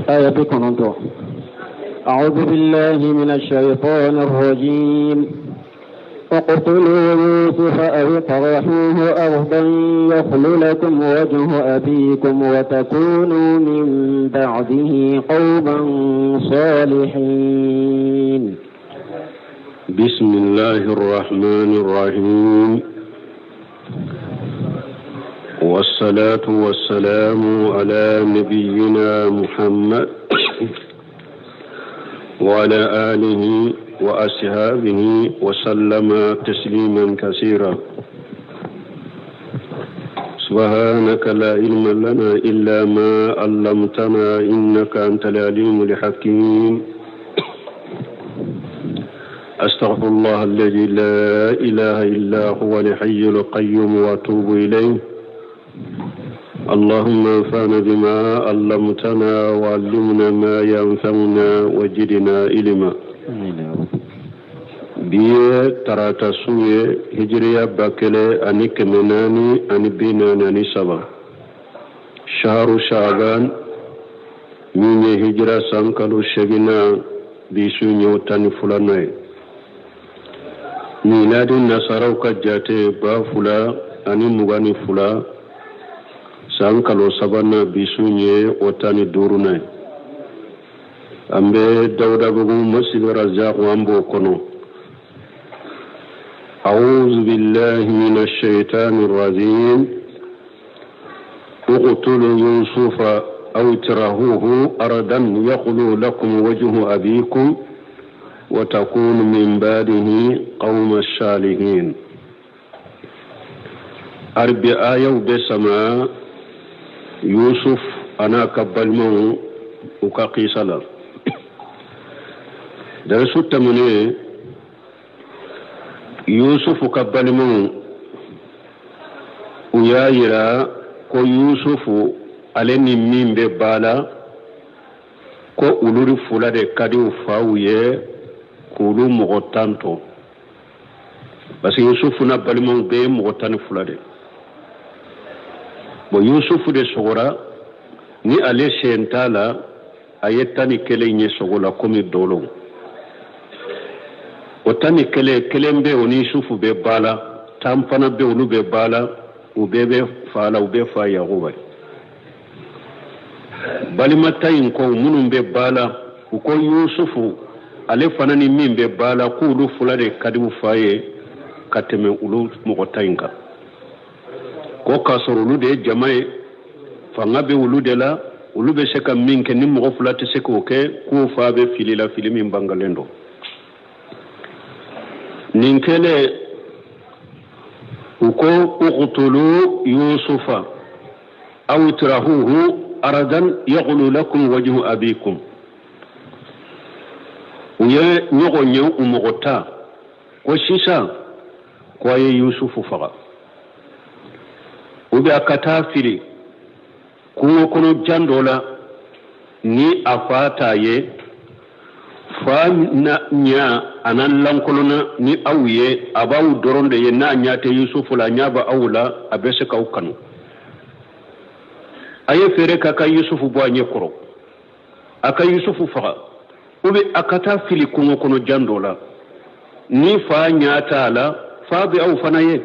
آية بكم. أعوذ بالله من الشيطان الرجيم. اقتلوا يوسف أو اطرحوه أرضا يخل لكم وجه أبيكم وتكونوا من بعده قوما صالحين. بسم الله الرحمن الرحيم، والصلاة والسلام على نبينا محمد وعلى آله وأصحابه وسلم تسليما كثيرا. سبحانك لا علم لنا إلا ما علمتنا إنك أنت العليم الحكيم. أستغفر الله الذي لا إله إلا هو الحي القيوم وأتوب إليه. اللهم انفعنا بما علمتنا وعلمنا ما ينفعنا وزدنا علما. biye tarata suye hijriya bakele ani kemenani ani binani ani saba shaharu shaban minye hijra sankalu shegina bisu nyotani fulanaye miladi nasaraw ka jate ba fula ani mugani fula sankalo sabana bisu nye otani durunaye ambe dawda bugu masjid razaq wambo kono. أعوذ بالله من الشيطان الرجيم. اقتلوا يوسف أو اطرحوه أرضا يخلو لكم وجه أبيكم وتكون من بعده قوم الصالحين. أربعة يوم بسما يوسف أنا كبل مو وكقيسلا درسوا التمنيه yusufu ka balimaw u y'a yira ko yusufu ale ni min bɛ bala ko ulu fula de ka di u faw ye k'olu mɔgɔ tan to parce que yusufu na balimaw bɛɛ ye mɔgɔ tan ni fula de. bon yusufu de sɔgɔra ni ale sen t'a la a ye tan ni kelen ye sogo la komi dolo. o tani kelen be oni sufu be bala tampana be olu be bala u be fala u be fa yaquba balimata in ko munun be bala u ko yusufu ale fanani min be bala ko ulu fulade kadimu faye kateme ulu mogotainka ko kasoro ulu de jamae fanga be ulu de la ulu be seka minke ni mogo fulate seko ke ko fa be filila filimi bangalendo ninkele uko uqtulu yusufa aw itrahuhu aradan yaghlu lakum wajhu abikum uye nyogo nyo umogota ko sisa ko ye yusufu faga ube akata fili kuno kono jandola ni afata ye fa na nya anan lankolona ni awye abawu doronde ye na nyate yusufu la nyaba awula abese ka ukanu aye fere kaka yusufu bo anye koro aka yusufu faga ube akata fili kungo kono jandola ni fa nyata la fa bi aw fanaye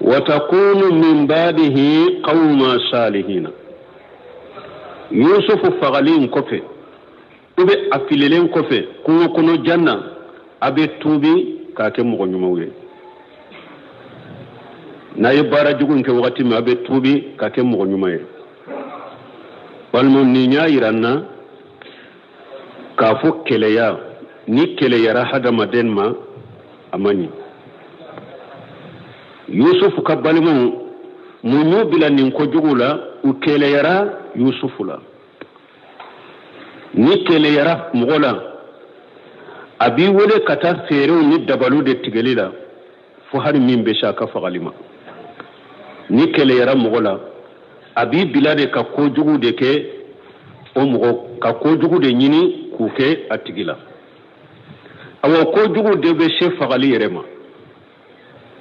watakunu min badihi qawma salihina yusufu fagalin kofe ube afilelen kofe kungo kono janna abe tubi kake mogo nyumawye na yibara jugun ke wakati ma abe tubi kake mogo nyumaye walmo ni nya iranna kafo keleya ni keleyara hadama denma amani yusufu kabalimu munyu bila ninko jugula u keleyara yusufu la ni kele yara mogola abi wole kata fere ni dabalu de tigelila fo har min be shaka fagalima ni kele yara mogola abi bilade ka kojugu de ke o mogo ka kojugu de nyini ku ke atigila awo kojugu de be she fagali yerema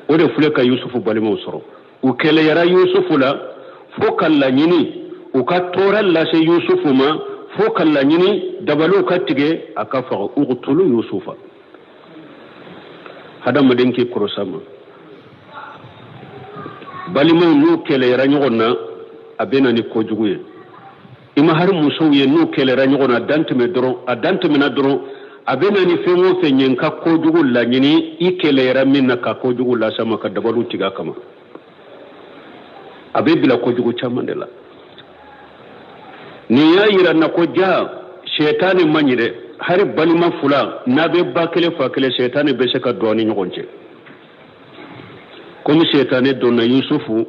o de fule ka yusufu balimo soro u kele yara yusufu la fo kala nyini ukatoral la se yusufu ma fo kala nyini dabalu katige akafa uqtulu yusufa hada madenki korosama balimo nu kele ranyogona abena ni kojuguye ima har musowiye nu kele ranyogona danteme na dron abena ni fengo fenyen ka kojugu la nyini ikele raminna ka kojugu la sama ka dabalu tiga kama abe bila kojugu chamandela ni ya yira na ko ja shaytani manyire har balima fula na be bakele fakele shaytani be shaka doni nyogonje comme shaytani donna yusufu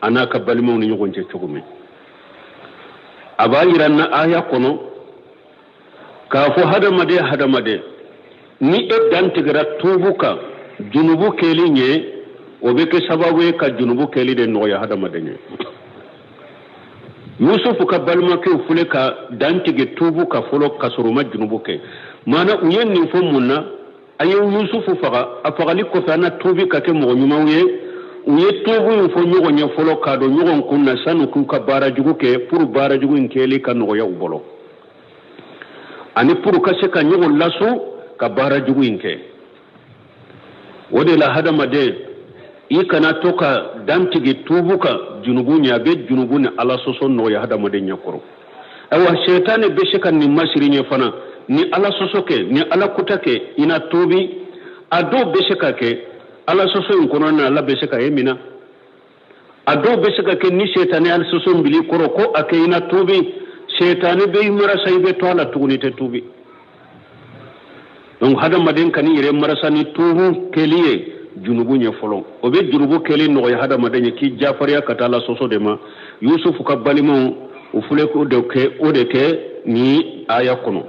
anaka balima ni nyogonje chogumi aba yira na aya kono ka fo hadamade ni eddan tigara tubuka junubu kelinye obeke sababu ka junubu keli de noya hadamade nye yusufu ka balma ke fule ka dantige tubu ka folo kasuruma junubu ke mana uyen ni fo munna ayo yusufu faga afagali ko fana tubi ka ke mo nyuma uye tubu fo nyugo nya folo ka do nyugo kunna sanu ku ka bara jugu ke pour bara jugu nkeli ka no ya ubolo ani pour ka se ka nyugo lasu ka bara jugu nke wode la hadamade ikana toka dantige tubuka junubunya be junubuni ala soso no ya hada made nyakoro awa shaytane be sheka ni mashirinye fana ni ala soso ke ni ala kutake ina tubi ado be sheka ke ala soso inkono na ala be sheka yemina ado be sheka ke ni shaytane ala soso mbili koro ko ake ina tubi shaytane be marasa ibe to ala tugunite tubi donc hada made kan ire marasa ni tubu keliye junubu nya folon obe junubu kele no ya hada madanya ki jafariya katala soso de ma yusufu ka balimo ufule ko de ke ni aya kono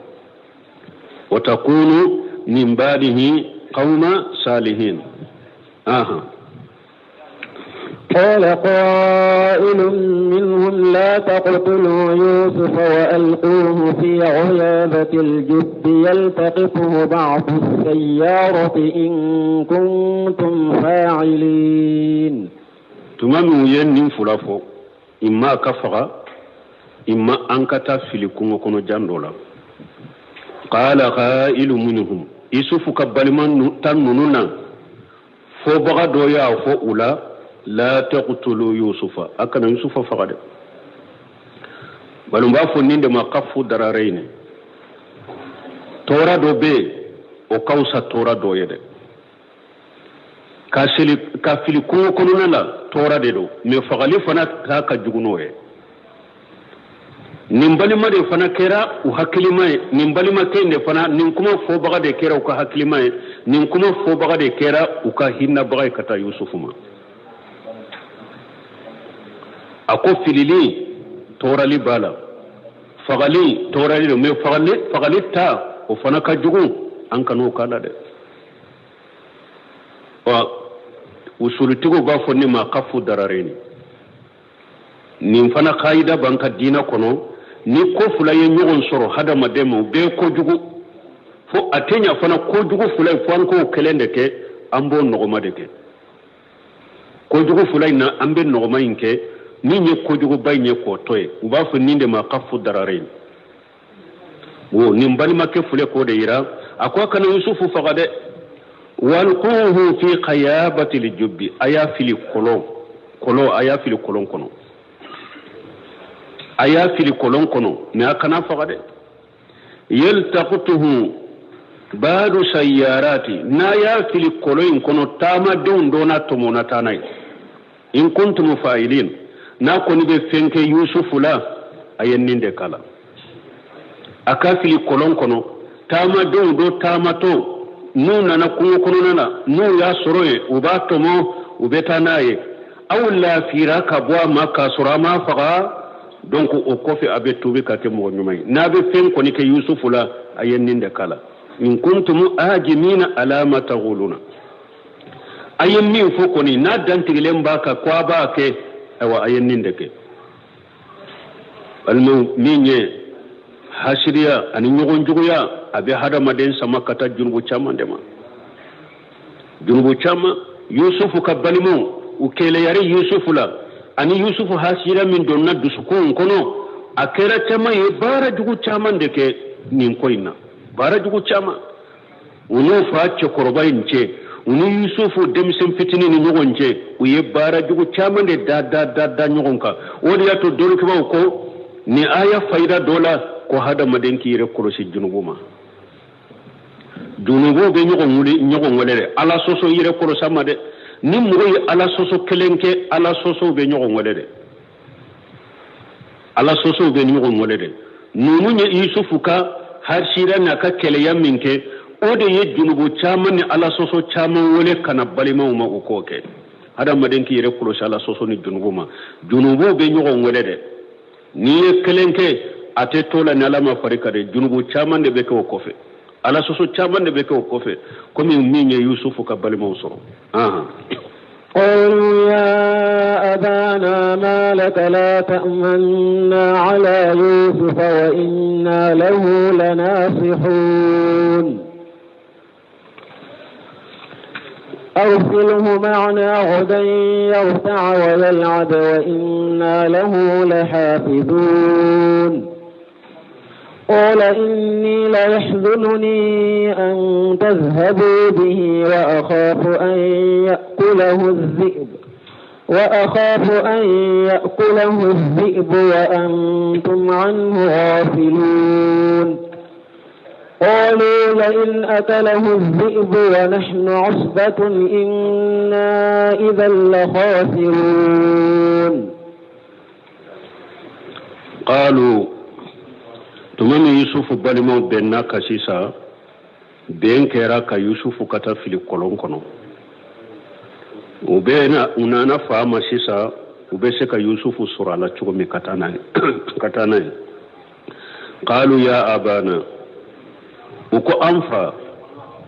watakunu min ba'dihi qauma salihin aha قال قائل منهم لا تقتلوا يوسف وألقوه في غيابة الجب يلتقطه بعض السيارة إن كنتم فاعلين تمام ين فلافو إما كفر إما أنكتا فيلكم كونو جاندولا قال قائل منهم يوسف كبالمان تنوننا فوبغا دويا فو أولا لا تقتلوا يوسف أكن يوسف فقد بل مبافو نين ما قفو درارين تورا دو بي او كوسا تورا دو يد كافلي كو كوننا لا تورا دي دو مي فغالي فنا كاكا جغنوه nimbali ma de fana kera u hakilima nimbali ma kende fana nin kuma fo baga de kera u ka hakilima nin kuma fo baga de kera u ka hinna baga kata yusufu ma ako filili torali bala fagali torali me fagali ta o fana ka jugu an kanu kala de wa usulutigo ba fonni ma kafu darareni nin fana qaida banka dina kono ni ko fulaye nyogon soro hada mademo be ko jugu fo atenya fana ko jugu fulay fo an ko kelende ke ambo nogoma de ke ko jugu fulay na ambe nogoma inke ni nye ko jugu bay nye ko toy uba fo ninde ma qafu dararain wo nimbali makke fule ko de ira akwa kana yusufu faqade walquhu fi qayabati aljubbi aya fili kolo aya fili kolon kono aya fili kolon kono ne akana faqade yaltaqtuhu badu sayyarati na ya fili kolon kono tama don dona tomona tanai in kuntum fa'ilin na koni be fenke yusufu la ayenninde kala aka fili kolon kono tama don do tama to nuna na kungo kono nana nu ya soroye uba tomo ubeta naye awla firaka bwa maka surama faga donc o kofi abe tubi kate mo nyumay na be fen ko ni ke yusufu la ayenninde kala in kuntum ajimina ala ma taquluna ayenni fo ko ni na dantigile mbaka kwa ba ke awa ayenninde ke almu minye hashiriya ani nyogon juguya abe hada maden sama kata junbu chama ndema junbu chama yusufu kabalimo ukele yari yusufu la ani yusufu hasira min donna dusukun kono akera chama ye bara jugu chama ndeke nin koina bara jugu chama uno fa chokoroba inche uni yusufu demsen fitini ni nyogonje uye bara jugu chama de da nyogonka wodi yato dolu kiba ko ni aya faida dola ko hada madenki yere korosi junubuma junubu be nyogon wole ala soso yere korosa made ni mugoy ala soso kelenke ala soso be nyogon wole de ala soso be nyogon wole de nunu nye yusufu ka har shira na ka kele yaminke ode ye junubu chama ni ala soso chama wole kana balima uma ukoke hada madenki yere korosa ala soso ni junubuma junubu be nyogon wole de ni ye kelenke ate tola ni alama farika de junubu chama de be ko kofe ala soso chama de be ko kofe komi minye yusufu ka balima usoro قالوا يا أبانا ما لك لا تأمنا على يوسف وإنا له لناصحون أرسله معنا غدا يرتع ويلعب وإنا له لحافظون قال إني ليحزنني أن تذهبوا به وأخاف أن يأكله الذئب وأنتم عنه غافلون قالوا لئن أكله الذئب ونحن عصبة إنا إذا لخاسرون قالوا tumami yusufu balimo benna kasisa ben kera ka yusufu kata fili kolon kono ubena unana faama sisa ubese ka yusufu surala chugumi katana qalu ya abana uko anfa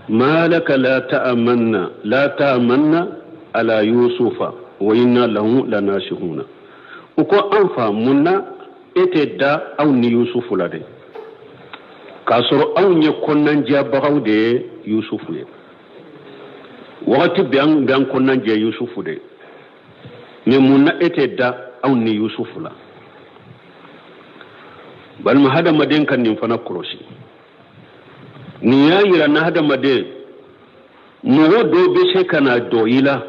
malaka la ta'amanna ala yusufa wa inna lahu lanashihuna uko anfa munna ete da aw ni yusufu la de kasoro aw nye konnan jiya bagaw de yusufu ye wakati bian konnan jiya yusufu de ne munna ete da aw ni yusufu la balma hada maden kan nin fana kuroshi ni ya yira na hada made mo do be se kana doyila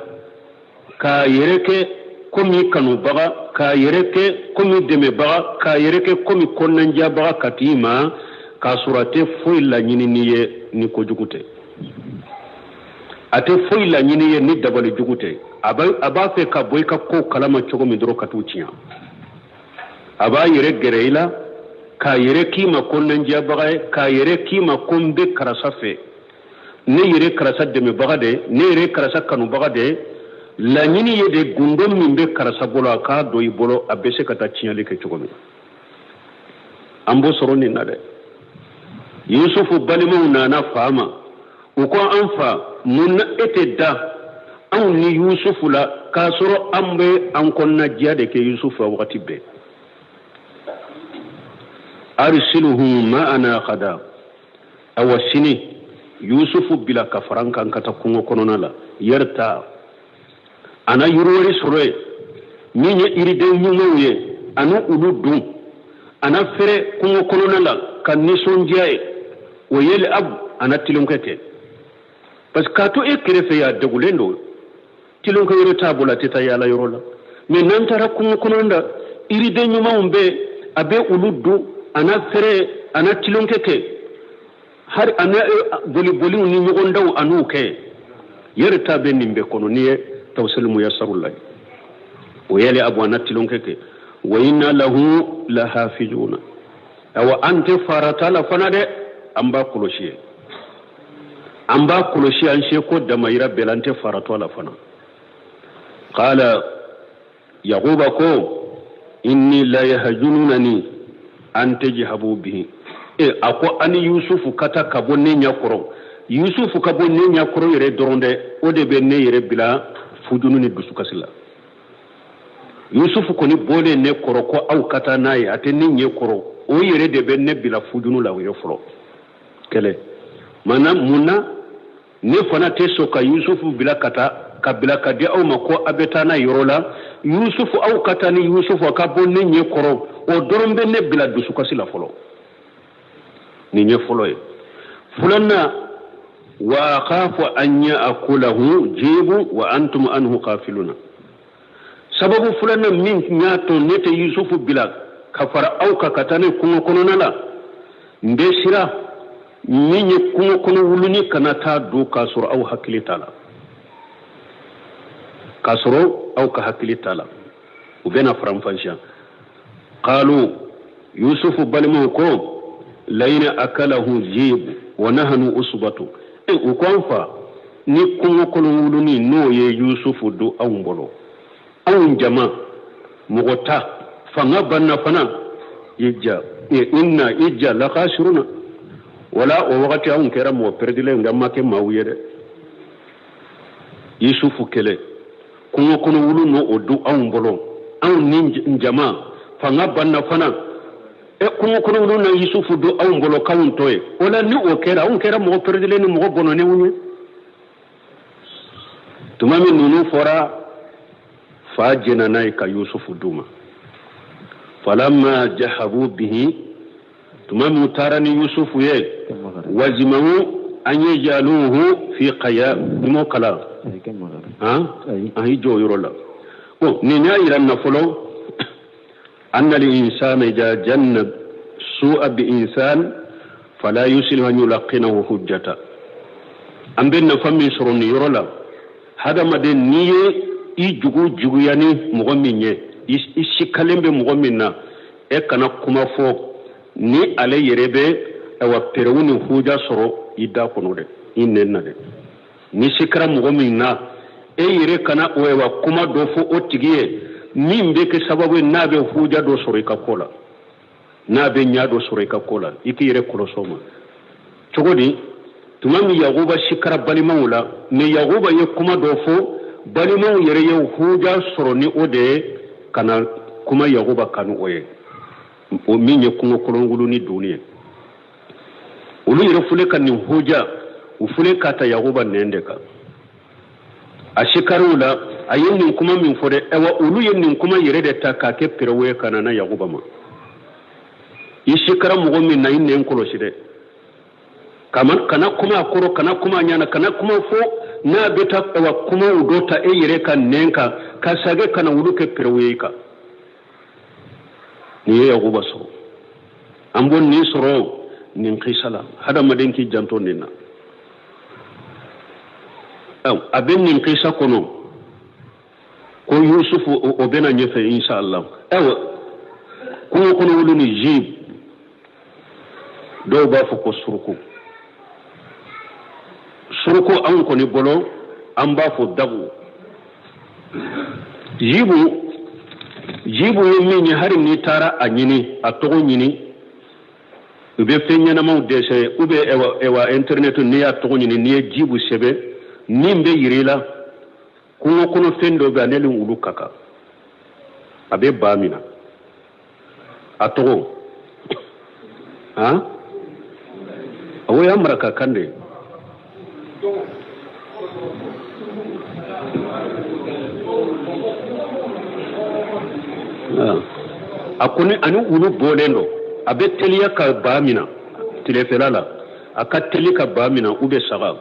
ka yereke komi kanu baga ka yereke komi deme baga ka yereke komi konnan jiya baga katima ka surate foyi la nyini niye ni ko jugute ate foyi la nyini ye ni dabali jugute aba fe ka boy ka ko kalama chogo mi dro katuciya aba yere gereila ka yere kima konnan jiya baga ka yere kima kombe karasafe ne yere karasa deme baga de ne yere karasa kanu baga de la nyini ye de gundo mimbe karasa bolo ka do ibolo abese kata cinyale ke chogo mi ambo soro ni nade yusufu balimu nana fama uko anfa mun ete da an ni yusufu la kasoro ambe an konna jiade ke yusufu wakati be arsiluhu ma'ana qada awasini yusufu bila kafaranka kata kungo konona la yerta ana yurwari soroe minye iride nyumoye anu uludu ana fere kungo konona la kanison jiae woyele ab ana tilonkete parce que to ekrefe ya degulendo tilonko yoro tabula teta yala yorola mais nantara kungo kononda iride nyuma umbe abe uludu ana fere ana tilonkete har ana boli ni nyogondaw anuke yerta be nimbe kono niye tawsilimu yasarullah woyele ab ana tilonkete wa inna lahu lahafizuna awa ante faratala fanade amba koloshi an sheko da mayra belante faratola fana qala yaquba ko inni la yahjununi an tajhabu bihi ako ani yusufu kata kabonne nyakoro yusufu kabonne nyakoro yere doronde ode be ne yere bila fudunu ni dusukasila yusufu koni bole ne koroko au kata nayi ateni nyekoro o yere de be ne bila fudunu la wiro flo kele mana munna ne fana te soka yusufu bila kata kabila kadi aw ma ko abetana yorola yusufu aw katani yusufu ka bonne nye koro o dorombe ne bila dusu kasila folo ni nye folo e fulanna wa akhafu an ya'kulahu jibu wa antum anhu qafiluna sababu fulanna min nyato nete yusufu bila kafara aw ka katani kungo kononala mbesira minye kungo kono wuluni kanata do kasoro aw hakilitala kasoro aw ka hakilitala ubena faramfansha qalu yusufu balmu ko layna akalahu jib wa nahnu usbatu ukonfa ni kungo kono wuluni no ye yusufu do aw mbolo aw jama mugota fanga banna fana ijja inna ijja la khashiruna wala o wakati awun kera mo perdile ngamma ke mawuyede yusufu kele kungo kono wulu no odu awun bolo awun ni njama fanga banna fana kungo kono wulu na yusufu do awun bolo kawun toye wala ni o kera awun kera mo perdile ni mo bono ne wunye tumami nunu fora fajina nay ka yusufu duma falamma jahabu bihi tumami tarani yusufu ye wazimahu an yajaluhu fi qaya mo kala jo yorola ko ni nyaira na folo anna li insana ja janna su'a bi insan fala yusilu an yulqinahu hujjata amben na fami soroni yorola hada maden niye i jugu yani mugominye ishikalembe mugomina e kana kuma fo ni ale yerebe awa perewuni huja soro ida kono de inenna de ni sikra mugomina e yere kana oewa kuma do fo otigiye nimbe ke sababu nabe huja do soro ikakola nabe nyado soro ikakola iki yere kolosoma chogodi tumami yaguba sikra balimawula ni yaguba ye kuma do fo balimaw yere ye huja soro ni ode kana kuma yaguba kanu oye o minye kungo kolongulu ni duniya ulu yere fule kan ni huja ufule kata yaguba nendeka ashikarula ayen kuma min fode ewa ulu yen kuma yere de taka ke pirewe kana na yaguba ma ishikara mugo min na inen koloside kana kuma akoro kana kuma nyana kana kuma fo na beta ewa kuma udota e yere kan nenka kasage kana ulu ke pirewe ka ni yaguba so ambon ni soro nin qisala hada madenki janto nina abin nin qisa kono ko yusufu obena nyefe inshallah ko kono wuluni jib do ba fu ko suruku an ko ni bolo an ba fu dagu jibu yemi hari ni tara anyini atogo nyini ube fenya na mau dese ube ewa internet ni ya togo nyini ni jibu sebe nimbe yirila kuno fendo be aneli ulu kaka abe bamina atogo awo ya maraka kande akuni anu ulu bolendo abe teliya ka bamina telefelala akateli ka bamina ube saga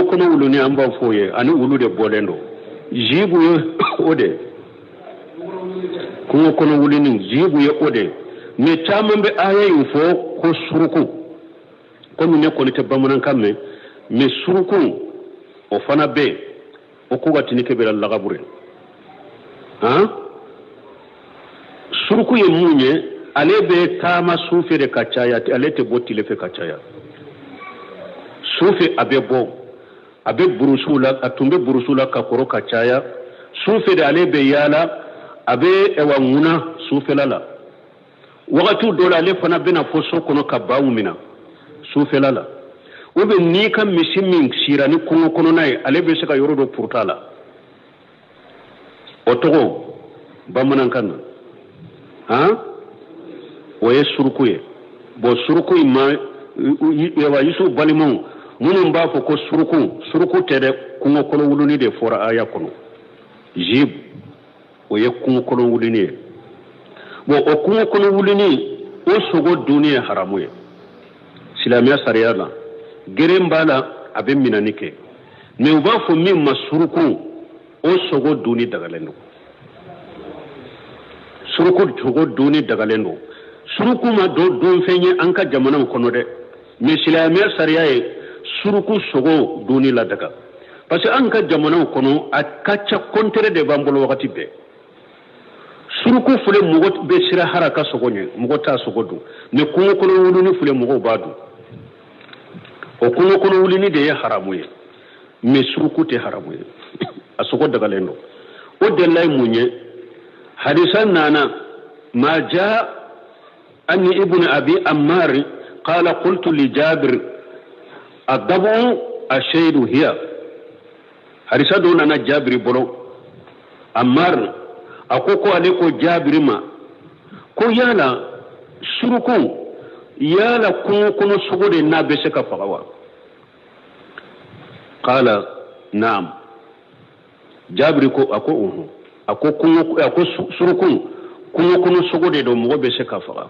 kuno ulu ni amba foye anu ulu de bolendo jibu ode kuno ulu ni jibu ye ode me chamambe aya info ko suruku ko ne ko te bamunan kamme me suruku o fana be o ko watini ke be la gabure suruku ye munye ale be tama sufe de kachaya ale te boti le fe kachaya sufe abe burusula atumbe burusula ka koro kachaya sufe de ale be yala abe ewa nguna sufe lala wakati dola ale fana bena foso kono ka baumina sufe lala ube ni kan misimin sirani kono nae ale be se ka yoro do purtala otogo bamanan kan oye surukuye bo surukuye ma ewa yusu balimo munum ba fo ko suruku tede kungo kono wuluni de fora aya kono jib o ye kungo kono wuluni bo o kungo kono wuluni o sogo duniya haramu ye silamiya sariya la gerem bala abe minanike me u b'a fo min ma suruku o sogo duni dagalen do suruku sogo duni dagalen do suruku ma do don fenye an ka jamana kono de me silamiya sariya ye suruku sogo duni la daga parce que an ka jamana kono a kacha kontere de bambolo wakati be suruku fule mugo be sira haraka sogo nye mugo ta sogo du ne kungo kono wuluni fule mugo badu o kungo kono wuluni de ya haramu ye me suruku te haramu ye a sogo daga lendo o de lay munye hadisan nana ma jaa anni ibn abi ammar qala qultu li jabir adabu ashaydu hiya hadisa do nana jabir bolo ammar akoko ale ko jabir ma ko yala suruku yala kono sogo de na be se ka fagawa qala na'am jabir ko ako suruku kono sogo de do mo be se ka faga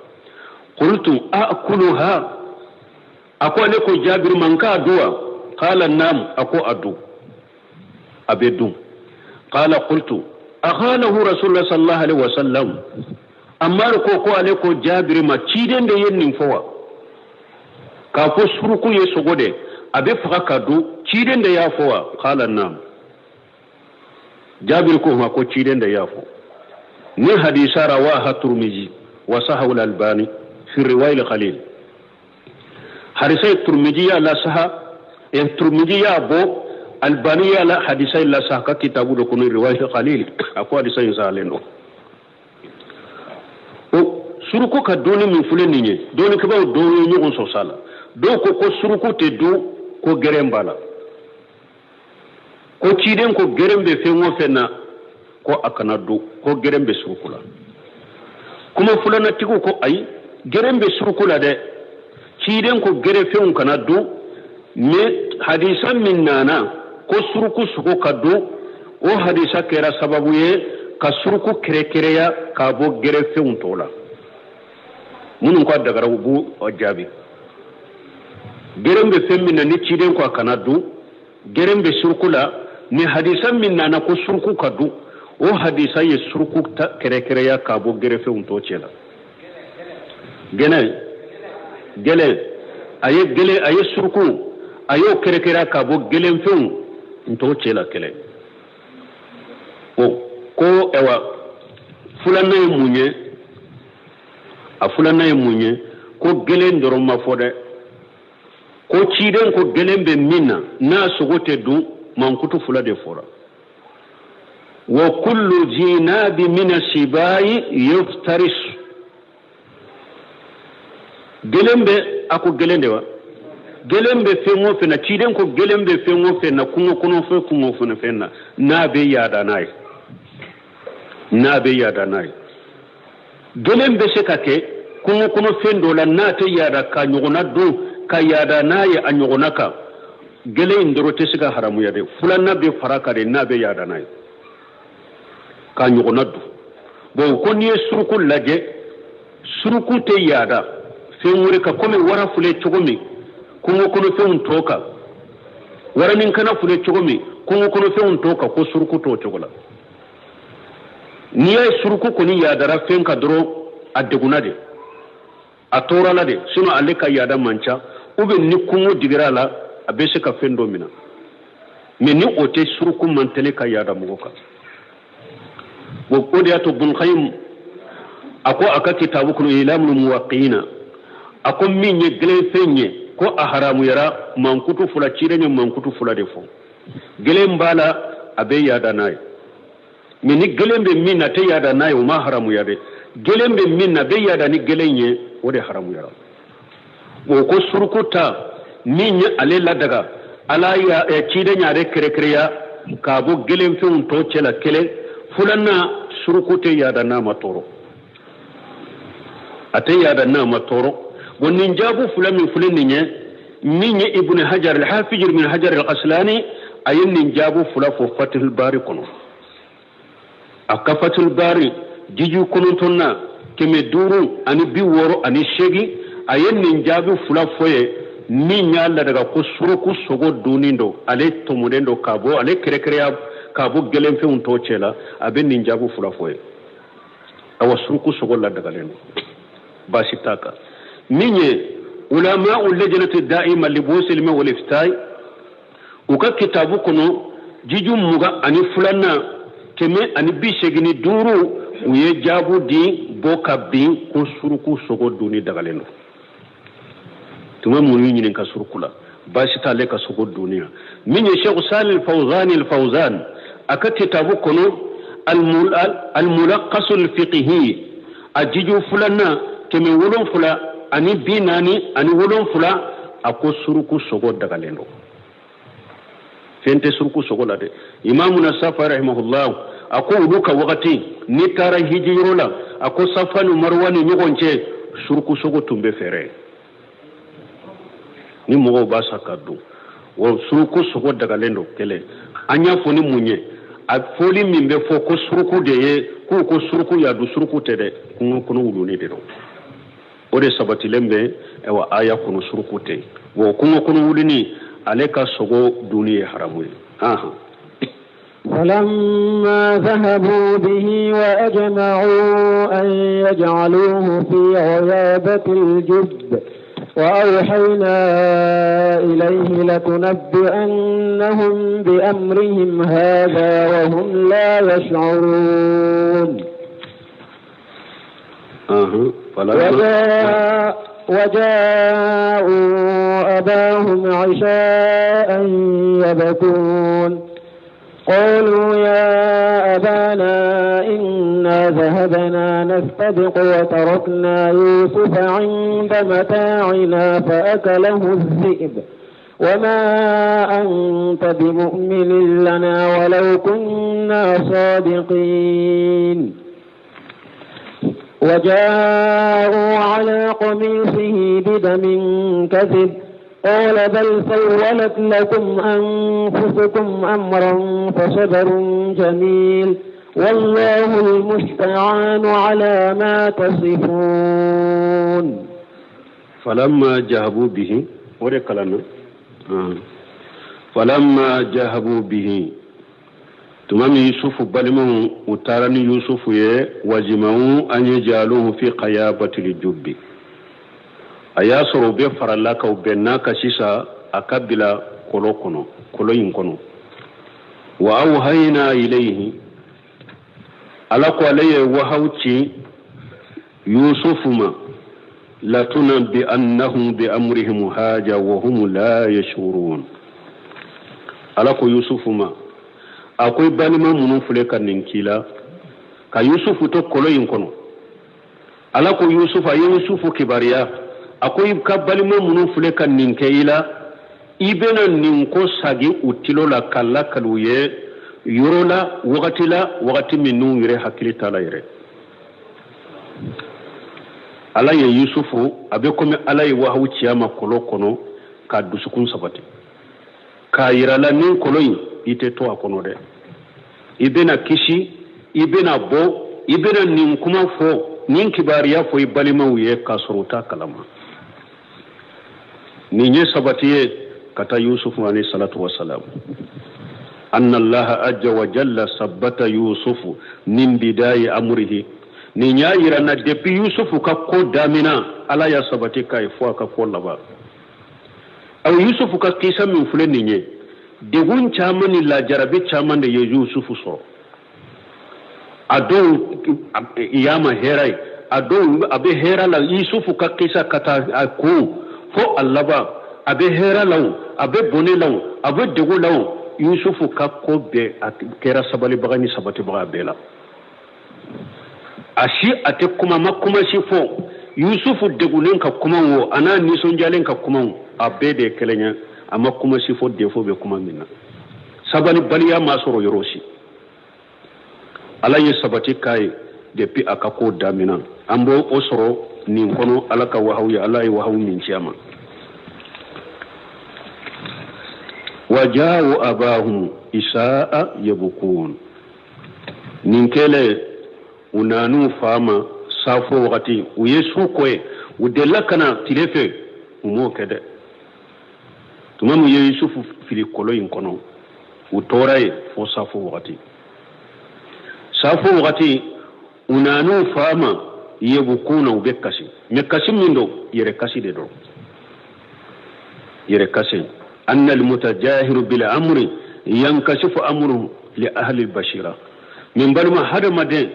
qultu aakuluha ako ale ko jabir man ka duwa qala na'am ako adu abedu qala qultu akhalahu rasulullah sallallahu alaihi wasallam amma ko ale ko jabir ma ciden de yennin fowa ka fo suruku ye sogode abe faga kadu ciden de ya fowa qala na'am jabir ko ma ko ciden de ya fo ni hadisa rawaha turmizi wa sahahu al-albani fi riwayat al-khalil hadisa turmizi ya la saha turmizi ya bo albani ya la hadisa la saha ka kitabu do kono riwayat al-khalil akwa hadisa insaleno o suruku ka doni min fule ninye doni ka ba doni nyogon so sala do ko suruku te do ko gerembala ko ciden ko gerembe fengo fenna ko akana do ko gerembe surukula kuma fulana tigo ko ay gerembe surukula de ciden ko gere fen kana do me hadisan min nana ko suruku suko kadu o hadisa kera sababu ye ka suruku kere ya ka bo gere fen tola munun ko daga bu o jabi gerembe fen min ni ciden ko akana do gerembe surukula ni hadisan min nana ko suruku kadu o hadisa ye suruku kere ya ka bo gere fen to cela gele aye suruku ayo kere ka bo gelen fen to cela kele o ko ewa fulana ye munye ko gelen doro ma fode ko ciden ko gelen be minna na sogote du mankutu fula de fora wa kullu jinabi min asibai yuftaris gelembe ako gelende wa gelembe fengo fena ciden ko gelembe fengo fena kungo kono fe kungo fena fena na be yada nay gelembe se kake kungo kono fendo la na te yada ka nyogona do ka yada naye anyogona ka gele ndoro te siga haramu yade fulanna be faraka de na be yada nay ka nyogona do bo ko ni suruku laje suruku te yada fenwure ka kome wara fule chogomi kungo kono fen toka wara nin kana fule chogomi kungo kono fen toka ko suruku to chogola ni ay suruku ko ni yadara fen ka doro adeguna de atora la de sino alle ka yada mancha ube ni kungo digirala abese ka fen do mina me ni ote suruku mantele ka yada mugoka bo ko de ato bun khayim ako aka kitabu kuno ilamul muwaqqiina ako minye gele fenye ko a haramu yara mankutu fula cirenye mankutu fula defo gele mbala abe yada nayi mini gelembe minna te yada nayi ma haramu yade gelembe minna be yada ni gelenye wode haramu yara bo ko surukuta minye ale ladaga ala ya cidenya re kere ya ka bo gelem fen to cela kele fulanna surukute yada na matoro ate yada na matoro والنجاب فلان من فلان نيني ابن حجر الحافظ من حجر القسلاني أي نجاب فلا فتح الباري كنو أكفت الباري جيجو كنتنا كم دورو أني بيورو أني شيغي أي نجاب فلا فوي نينيا لدغا كسروكو سوغو دونيندو علي تومودندو كابو علي كريكريا كابو جلم في انتوچلا أبي نجاب فلا فوي أو سروكو سوغو لدغا لندو باشتاكا نيني علماء اللجنة الدائمة لبوس الماء والإفتاء وكا كتابو كنو جيجو موغا أني فلانا كمي أني بيشيغني دورو ويجابو دي بوكا بين كسروكو سوغو دوني دغالينو تما مونيني نكا سروكولا باشتا لك سوغو دونيا من الشيخ سالي الفوزان أكا كتابو كنو الملقص الفقهي أجيجو فلانا كمي ولون فلا ani binani ani wolon fula ako suruku sogo dagalendo fente suruku sogo la de imamuna safa rahimahullah ako uduka wakati ni tara hijirola ako safanu marwani nyogonche suruku sogo tumbe fere ni mogo basa kadu wo suruku sogo dagalendo kele anya foni munye a foli mimbe fo ko suruku de ye ko suruku ya du suruku tede kuno wuluni de do ode sabati lembe ewa aya kuno surukute wo kuno wulini aleka sogo duniya haramu aha فلما ذهبوا به وأجمعوا أن يجعلوه في غيابة الجب وأوحينا إليه لتنبئنهم بأمرهم هذا وهم لا يشعرون وجاءوا أباهم عشاء يبكون قالوا يا أبانا إنا ذهبنا نستبق وتركنا يوسف عند متاعنا فأكله الذئب وما أنت بمؤمن لنا ولو كنا صادقين وجاءوا على قميصه بدم كذب قال بل سولت لكم أنفسكم أمرا فصبر جميل والله المستعان على ما تصفون فلما جهبوا به فلما جهبوا به تمام يوسف بلمه وتراني يوسف وجمعوا أن يجعلوه في قيابة الجب أياسر بفر لك وبناك شيسا أكبل كلوين كنو وأوهينا إليه ألقوا عليه وهوتي يوسف ما لتنبئنهم بأمرهم هاجا وهم لا يشعرون ألقوا يوسف ما akwai balima munun fule kan ninkila ka yusufu to koloyin kono ala ko yusufu kibariya akwai ka balima munun fule kan ninkeila ibena ninko sagi utilo la kala kaluye yorola wakati minu yire hakili tala yire ala ye yusufu abe kome ala ye wahu ciyama kolo kono ka dusukun sabati ka yirala nin koloyin ite to akono de ibena kishi ibena bo ibena nin kuma fo nin kibariya fo ibalima wiye kasuruta kalama ninye sabatiye kata yusuf alayhi salatu wassalam anna allah ajja wa jalla sabbata yusuf min bidai amrihi ninya irana depi yusuf ka ko damina ala ya sabati kai fo ka ko laba aw yusuf ka kisa min fule ninye degun chamani la jarabe chamande ye yusufu so adon iyama herai adon abe hera la yusufu ka kisa kata ko fo allaba abe hera law abe bone law abe degu law yusufu ka ko be kera sabali bagani sabati baga bela ashi ate kuma makuma shi fo yusufu degulen ka kuma wo ana nison jalen ka kuma abe de kelenya amma kuma si fo defo be kuma minna sabani baliya masoro yorosi alaye sabati kai depuis akako damina ambo osoro nin kono ala ka wahaw ya ala wahaw min ciyama wajawu abahum isaa yabukun nin kele unanu fama safo wakati u yesu koye u della kana tilefe umo kede tumamu yusufu fili kolo in kono u toraye fo safo wakati unanu fama yebukuna u bekasi mekasi mindo yere kasi de do yere kasi anna almutajahiru bil amri yankashifu amruhu li ahli albashira min balma hada maden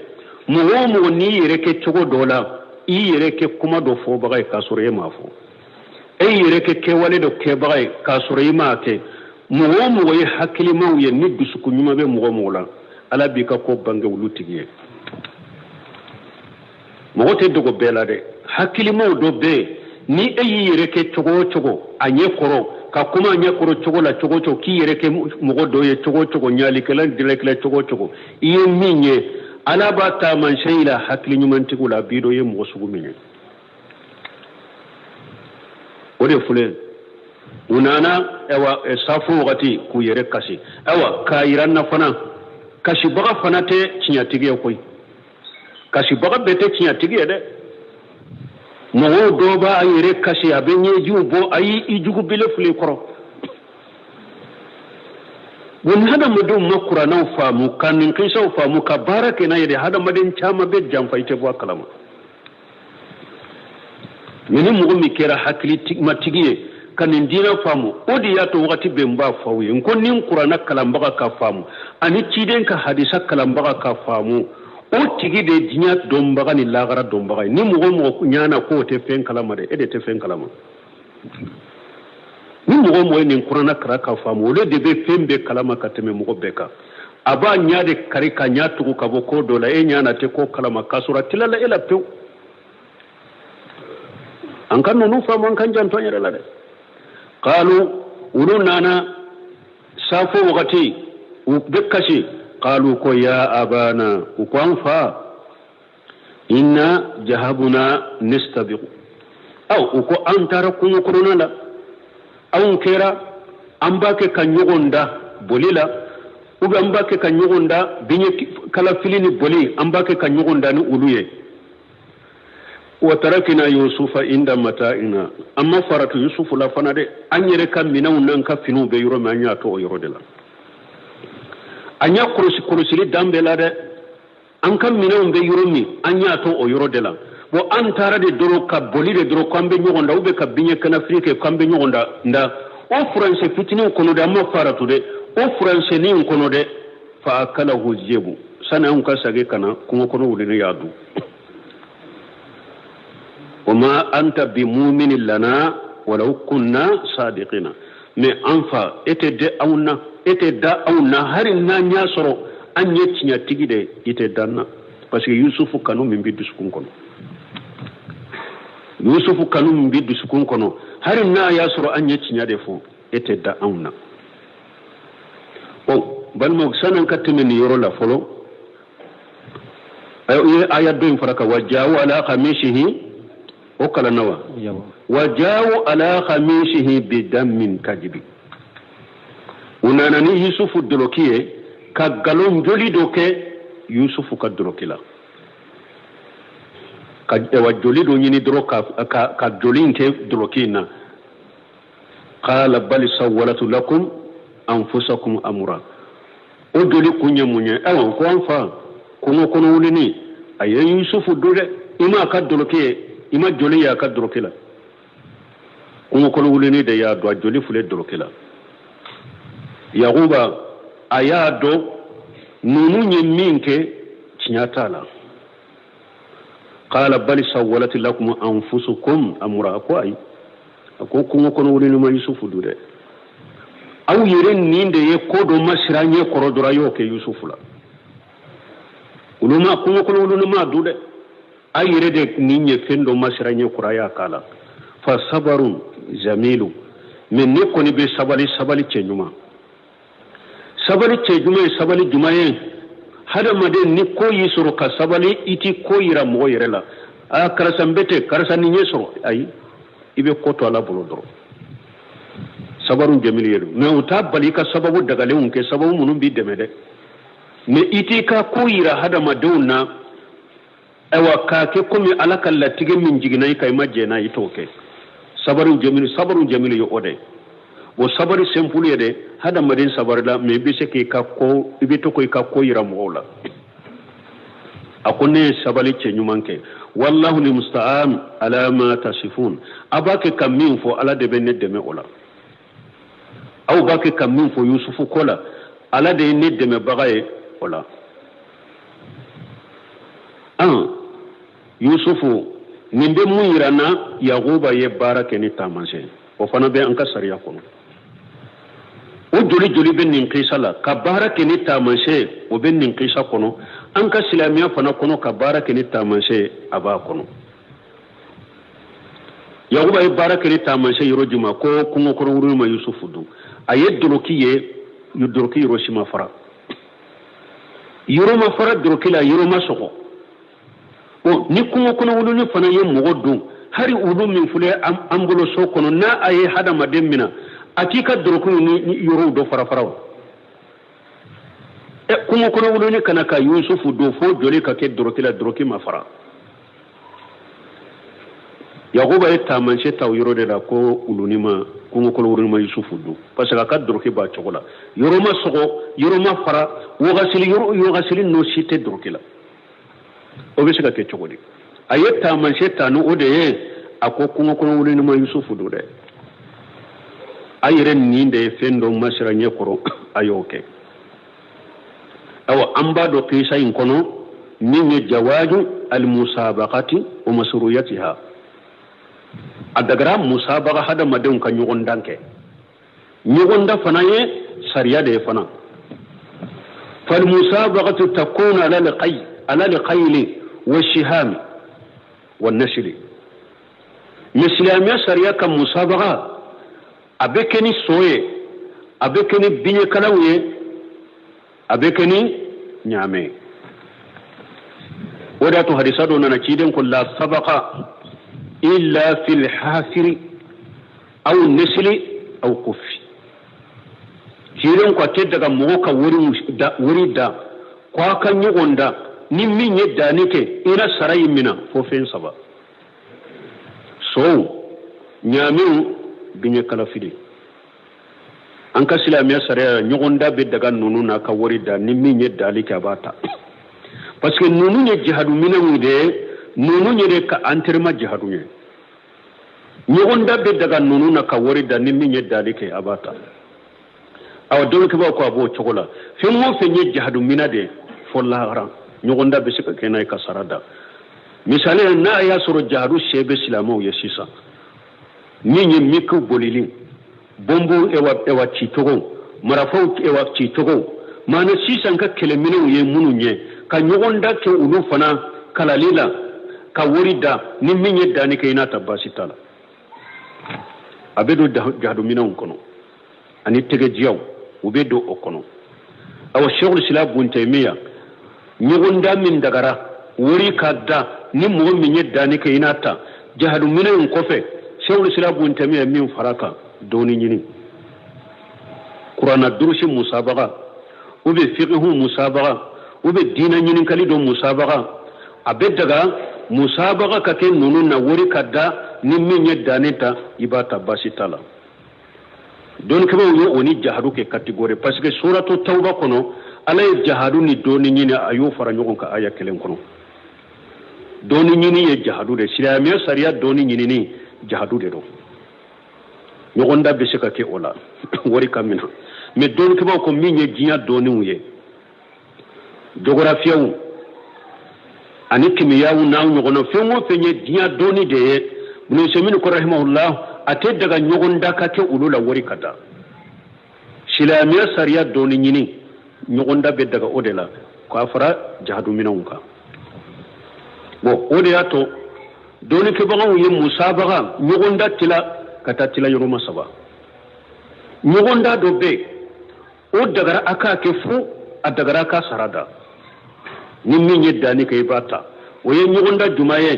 mu womo ni yere ke cogo dola i yere ke kuma do fo bagay kasure ma fo ay yere ke wale do ke bagay kasure ma ke mu womo way hakili maw ye niddu suku nyuma be mu womo la ala bi ka ko bange wulutigiye mo wote dogo bela de hakili maw do be ni ay yere ke cogo anye koro ka kuma nya koro cogo la cogo ki yere ke mo do ye cogo nyali kala direct la cogo iye minye ala ba ta man shayla hakli nyumanti kula bido ye mo sugu minye ode fule unana ewa safu wakati ku yere kasi ewa kairan na fana kashi baga fana te chinyatigi koy kashi baga bete chinyatigi de mo do ba yere kasi abenye jubo ayi ijugu bile fule koro wani hada madon makura na famu kanin kai sau famu ka barake na yadda hada madin chama be jamfa ite bo kalama meni mu mi kera hakili matigiye kanin dina famu odi ya to wakati be mba fawi en kon nin qur'ana kalamba ka famu ani ciden ka hadisa kalamba ka famu o tigi de dinya dombaga ni lagara dombaga ni mu nyana ko te fen kalama de ede te fen kalama ni mogo moy nin qur'ana kara ka famu le de be fembe kalama kateme mogo beka aba nyaade kari ka nyatu ka bo ko dola e nyana te ko kalama kasura tilala ela pew an kan no famu an kan janto nyere la de qalu ulunana safo wakati ubekashi qalu ko ya abana ukwanfa inna jahabuna nastabiqu aw uko antara kunu kurunala awun kera an bake kan yugonda bolila ube an bake kan yugonda binye kala filini boli an bake kan yugonda ni uluye wa tarakina yusufa inda mata'ina amma faratu yusufu la fana de an yere kan minawun nan ka finu be yoro ma nya to yoro de la anya kurusili dambe la de an kan minawun be yoro mi anya to yoro de la bo an tara de doro ka boli de doro kambe nyugonda ube ka binye kana frike kambe nyugonda nda o france fitini kono de amma faratu de o france ni kono de fa akala hujebu sana on ka sage kana kuma kono wulini yadu wama anta bimumin lana walau kunna sadiqina me anfa ete da auna harin na nya soro an yetinya tigide ite danna parce que yusufu kanu min biddu sukun kono yusufu kanu min biddu sukun kono harin na ya soro an yetinya defo ete da auna o balmo sanan katmen yoro la folo ayat do faraka wajawu ala khamishihi okala nawa wajawu ala khamishihi bidamin kajibi unanani yusufu dolokiye ka galon joli doke yusufu ka dolokila ka wa joli do nyini droka ka joli nke dolokina qala bal sawalatu lakum anfusakum amra o joli kunya munya awan ko anfa kono wulini aye yusufu dole ima ka dolokiye ima joli ya ka drokela kono wulini de ya do joli fule drokela yaguba ayado nunu nyeminke chinyatala qala bal sawalat lakum anfusukum amra kwai kono wulini ma yusufu dude aw yeren ninde ye kodo masiranye korodora yoke yusufu la uluma kono wulini ma dude ayire de ninye fendo masiranye kuraya kala fa sabarun jamilu men ne koni be sabali chenyuma sabali jumaye hada made ni ko yisuru ka sabali iti ko yira mo yirela a karasambete karasani nyesoro ay ibe koto ala bolo doro sabaru jamil yeru me uta balika sababu daga lewun ke sababu munun bi demede me itika koyira hada maduna ewa ka ke komi alaka latige min jiginai kai majena itoke sabaru jamil yo ode wo sabari simple yede hada madin sabar la me bi se ke ka ko ibe to ko ka koyira mola akone sabali ce nyumanke wallahu li musta'an ala ma tasifun abake kamin fo ala de benne de me ola aw bake kamin fo yusufu kola ala de ne de me bagaye ola yusufu nimbe muyirana yaquba ye barake ni tamanse o fana be an ka sariya kono o joli be nin qisala ka barake ni tamanse o be nin qisa kono an ka silamiya fana kono ka barake ni tamanse aba kono yaquba ye barake ni tamanse yoro juma ko kungo kono wuru ma yusufu du aye doroki hiroshima fara yoro ma fara doroki la yoro ma soko o ni kungo kono wulu ni fana ye mogo dun hari ulu min fule ambulo so kono na aye hada mademina akika doroku ni yoro do fara kungo kono wulu ni kana ka yusufu do fo joli ka ke doroki ma fara yaquba eta manche taw yoro de la ko ulunima kungo kono wulu ma yusufu do parce que ka doroki ba chogola yoro ma sogo yoro ma fara wo gasili no site doroki la o be se ka ke chogodi ayetta manche tanu ode ako kungo kono wulu ni ma yusufu do de ayire ni de fendo masira nyekoro ayoke awa amba do qisa in kono min jawaju al musabaqati wa masruyatiha adagara musabaqa hada madon kan yugondanke yugonda fana ye sariya de fana fal musabaqatu takunu ala al-qayl wa shiham wa nashl mislamiya sariya kan musabaqa abekeni soye abekeni binye kalawye abekeni nyame wadatu hadisado na chiden ko la sabaqa illa fil hafiri aw nisli aw kufi chiden ko teddaga moka wuri da kwa kan yugonda ni min yedda nike ina sarayi mina fo fen saba so nyame binye kala fide an ka silamiya sare nyogonda be daga nunu na ka wori da ni min yedda alika bata parce que nunu ne jihadu minu de nunu ne de ka antirma jihadu ne nyogonda be daga nunu na ka wori da ni min yedda alika abata aw dole ke ba ko abo chokola fe mo fe nye jihadu minade follahara nyogonda be sika kenay ka sarada misale na ya soro jihadu shebe silamo yesisa nyinyi miku bolili bombu ewa chitogo marafau ewa chitogo mana sisan ka keleminu ye mununye ka nyogonda ke ulu fana kalalila ka worida ni minye dani ke ina tabasi tala abedo jahadu minan kono ani tege jiyaw ubedo okono awa shaykhul islam bun taymiya nyogonda min dagara wori kadda ni mo minye dani ke ina ta jahadu minan kofe shaykhul islam bun taymiya min faraka doni nyini qur'ana durushi musabaqa ube fiqhu musabaqa ube dina nyini kali do musabaqa abedaga musabaqa ka ken nunu na wori kadda ni minye daneta ibata basitala don kaba yo oni jahadu ke category parce que suratu tauba kono alay jahadu ni doni nyini ayo fara nyogon ka aya kelen kono doni nyini ye jahadu de silamiya sariya doni nyini ni jahadu de do nyogonda be se ka ke ola wori kamina me don ke ba ko minye jinya doni uye geography wu ani kimiya wu na nyogono fengo fenye jinya doni de bunu semin ko rahimahullah ate daga nyogonda ka ke ulula wori kata silamiya sariya doni nyini nyogonda be daga odela ko afara jahadu minanka bo ode yato doni ke ba ye musabaga nyogonda tila kata tila yoro masaba nyogonda do be o dagara aka ke fu a dagara ka sarada ni min yedda ni kay bata o ye nyogonda jumaye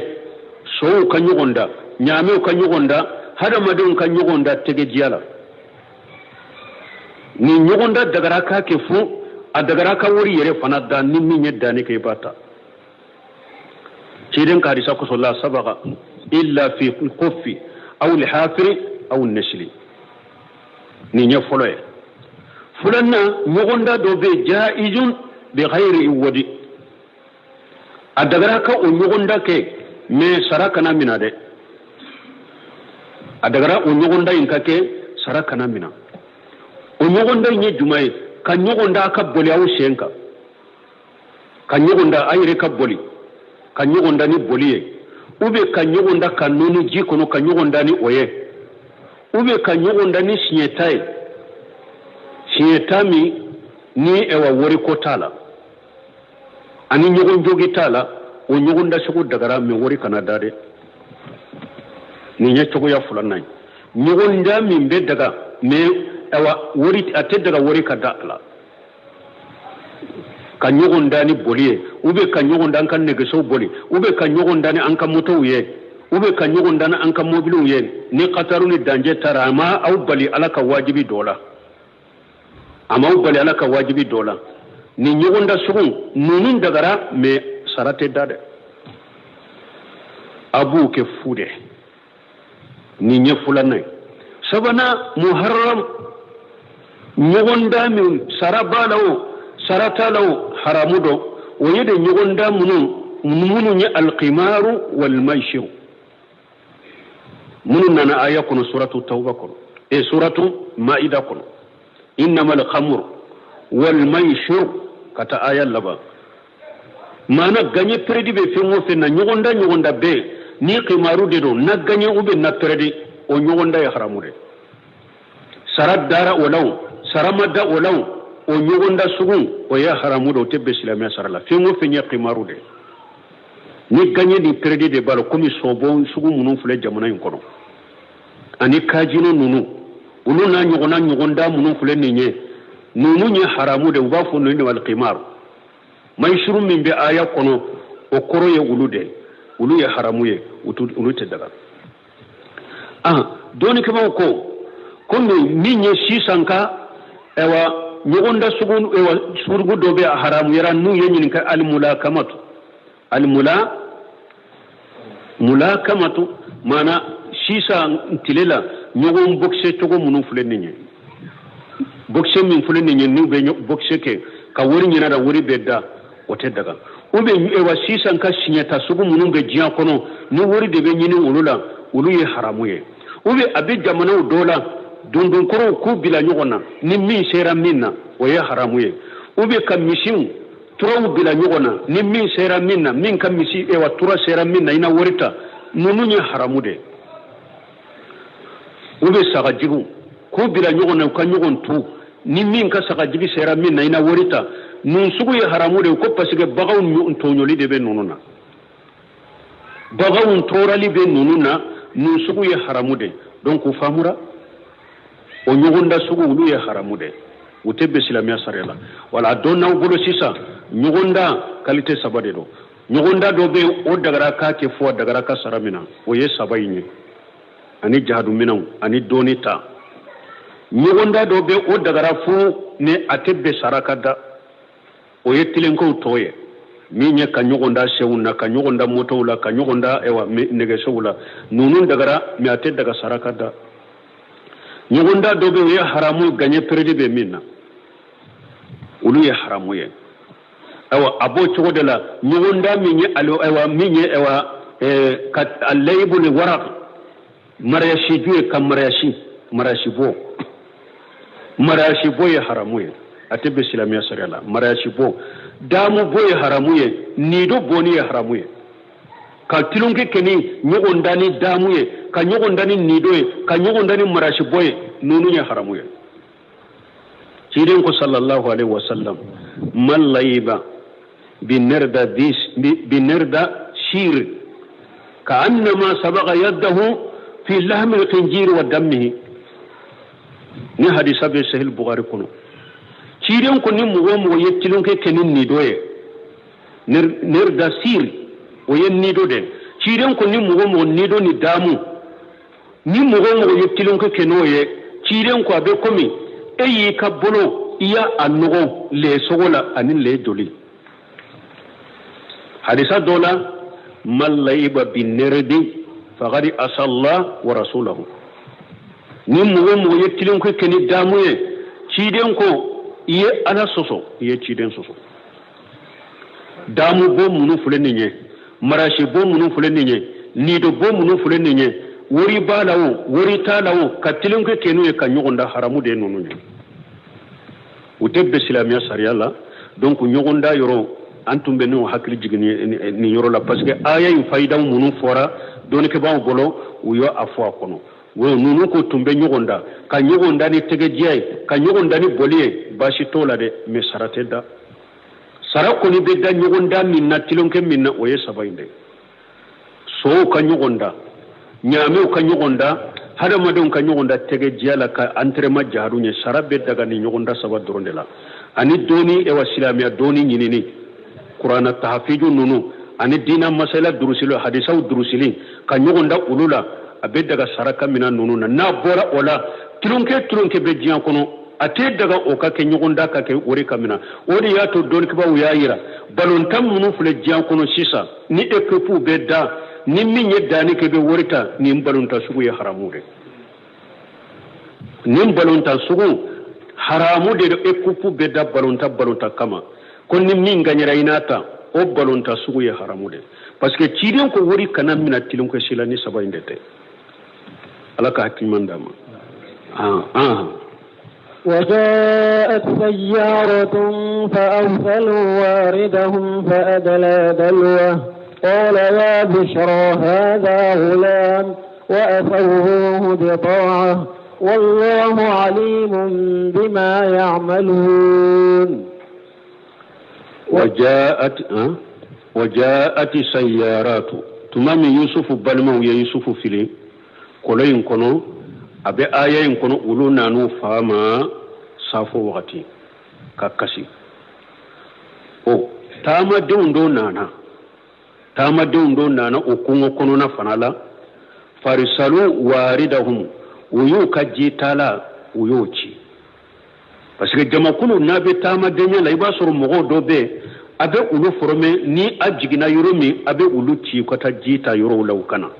so ka ñogonda ñaame ka ñogonda hadamadenw ka ñogonda tege jiyala ni ñogonda dagara ka ke fu a dagara ka wori yere fana da ni min ye dani ke bata ciden ka hadisa ko la sabaqa illa fi khuffi aw al-hafir aw an-nashli ni nya foloye fulanna ñogonda do be jaizun bi ghayri iwadi a dagara ka o ñogonda ke mais sarakana mina de a dagara o ñogonda in ka ke sarakana mina o ñogonda nye jumaye ka ñogonda ka boli aw senka ka ñogonda ayre ka boli ka ñogonda ni boliye ube ka ñogonda ka noni jikono ka ñogonda ni oye ube ka ñogonda ni sinyetaye sinyetami ni ewa wori ko tala ani ñogon jogi tala o ñogonda sugu dagara me wori kana dade ni nya cogo ya fulanay ñogonda min be daga me ewa wori ate daga wori ka dala ka ñogonda ni boliye ube ka ñogonda an kan negeso boli ube ka ñogonda ni an ka moto ye ube ka ñogonda ni an ka mobilu ye ni qataru ni danje tarama aw bali alaka wajibi dola ama aw bali alaka wajibi dola ni ñogonda sugun nunun dagara me sarate dade abu ke fude ni nye fulanay sabana muharram ñogonda min sarabalawo saratalawo haramudo o yede ñogonda munu nye alqimaru walmaishiru munu nana aya kono suratu tawba kono e suratu maida kono innama alkhamru walmaishiru kata aya laba mana ganye predi be fengo fe na ñogonda be ni qimaru de do na ganye ube na predi o ñogonda ya haramude sarat dara olaw saramada olaw o ñogonda sugun o ya haramude o tebbe silamiya sarala fengo fe nya qimaru de ni ganye ni predi de balo komi sobo sugun munun fule jamana yin kono ani kajino nunu ulu na ñogonda munun fule ni nye nunu nye haramude uba fo no ni wal qimaru may shuru min be aya kono o koro ye ulu ye haramu ye ulu te daga doni kama ko ni nye sisanka ewa ñogonda sugun ewa surgu dobe haramu yara nu ye nyin ka al mulakamatu mana sisa tilela ñogon boxe togo munun fulen ni nye boxe min fulen ni nye nu be boxe ke ka wori nyina da wori bedda wote daga ube ewa sisan ka sinyata sugu munun be jiya kono ni wori de be nyini ulula ulu ye haramu ye ube abi jamana dola dundun koro ku bila nyogona ni min sera minna o ye haramu ye ube kam mishin turaw bila nyogona ni min sera minna min kam misi ewa tura sera minna ina worita nunu ye haramu de ube saga jigu ku bila nyogona ka nyogon tu ni min ka saga jigi sera minna ina worita nun sugu ye haramu de ko parce que bagaw ñu toñoli de be nonuna bagaw torali be nonuna nun sugu ye haramu de donc famura o ñogonda sugu lu ye haramu de utebe silamiya sarela wala donna bolo sisa ñogonda qualité sabade do ñogonda do be o dagara ka ke fo dagara ka saramina o ye sabayni ani jahadu minaw ani donita ñogonda do be o dagara fu ne atebe sarakada o ye tilenko toye min ye ka ñogonda sewunna ka ñogonda motowla ka ñogonda ewa negesowla nunun dagara mi ate daga sarakada ñogonda do be o ye haramu gagne predi be minna ulu ye haramu ye ewa abo cogo de la ñogonda min ye alo ewa min ye ewa ka allaybu li waraq marayashi juye ka marayashi bo ye haramu ye atebe silamiya sarela marayashi bo damu bo ye haramu ye nido boni ye haramu ye ka tilunke keni ñogondani damu ye ka ñogondani nido ye ka ñogondani marayashi bo ye nunu ye haramu ye ciiden ko sallallahu alaihi wasallam man layiba binerda shir ka annama sabaga yaddahu fi lahmi alkhinjir wa dammihi ni hadisa be sahih bukhari kono ciiden ko ni mo yettilon ke kenin ni doye nerda sir o yen ni do de ciren ko ni mugo mo ni do ni damu ni mugo mo yettilon ko kenoye ciren ko abe komi eyi ka bolo iya annugo le sogola anin le joli hadisa dola mallayba binirdi faqad asalla wa rasulahu ni mugo mo yettilon ko keni damu ye ciren ko iye ala soso iye ciren soso damu bo munu fuleni nye marashi bo munu fuleni nye nido bo munu fuleni nye wori balawo wori talawo katilin ke kenu e kanyogonda haramu de nonu nye utebbe islamiya sariyala donc nyogonda yoro antumbe no hakli jigini ni yoro la parce que aya yu fayda munu fora don ke bawo bolo uyo afwa kono wo nunu ko tumbe nyogonda ka nyogonda ni tege jiyai ka nyogonda ni boliye bashi tola de me sarateda sara ko ni be da nyogonda minna tilonke minna oye sabainde so ka nyogonda nyame ka nyogonda hada madon ka nyogonda tege jiyala ka entraînement jaharunya sara be daga ni nyogonda saba dorondela ani doni e wasilamiya doni nyinini qur'ana tahfiju nunu ani dina masala durusilo hadisa durusili ka nyogonda ulula abe daga saraka mina nunu na bora ola tulunke be jiyan kono ate daga o ka ke nyogonda ka ke ori kamina ori ya to don kiba uyayira balon tam nunu fule jiyan kono sisa ni ekepu be da ni minye dani ke be worita ni balon ta sugu ya haramude ni balon ta sugu haramude de ekepu be da balon ta kama kon ni min ganyara inata o balon ta sugu ya haramude parce que ciiden ko wori kana mina tilon ko silani sabayndete alaka hakimandama وجاءت سيارة فأرسلوا واردهم فأدلى دلوه قال يا بشرى هذا غلام وأسروه بطاعة والله عليم بما يعملون وجاءت سيارات تمام يوسف بلمو يوسف فيلي كولين كونو abe ayayin kono ulu nanu fama safo wakati kakasi o tama deundo nana o kungo kono na fanala farisalu waridahum uyu kajitala uyuchi parce que jamakulu nabe tama denya la iba soro mogo dobe abe ulu forme ni ajigina yoromi abe ulu ci kota jita yoro laukana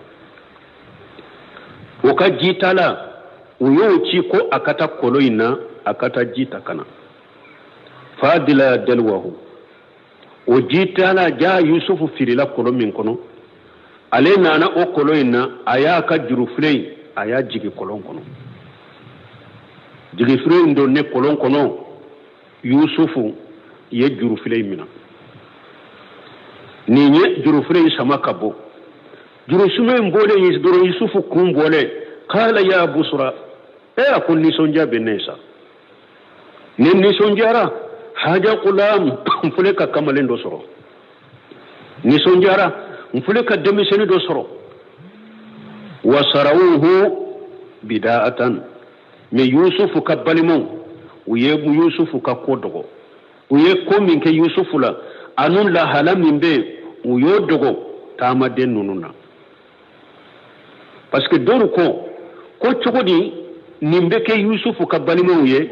o kajitala uyoci ko akata koloina akata jita kana fadila dalwahu o jita la ja yusufu firila kolomin kono ale nana o koloina aya ka jurufrei aya jigi kolon kono jigi frei ndo ne kolon kono yusufu ye jurufrei mina ni nye jurufrei sama kabo jurusume mbole yisdoro yusufu kumbole kala ya busra akun nisonja benesa ni nisonjara haja qulam mfule ka kamalen do soro nisonjara mfule ka demiseni do soro wasarawuhu bida'atan me yusufu ka balimo uye yusufu ka kodogo uye komin ke yusufu la anun la halamin be uyo dogo tamaden nununa parce que doru ko chogodi nimbe ke yusufu ka balimo ye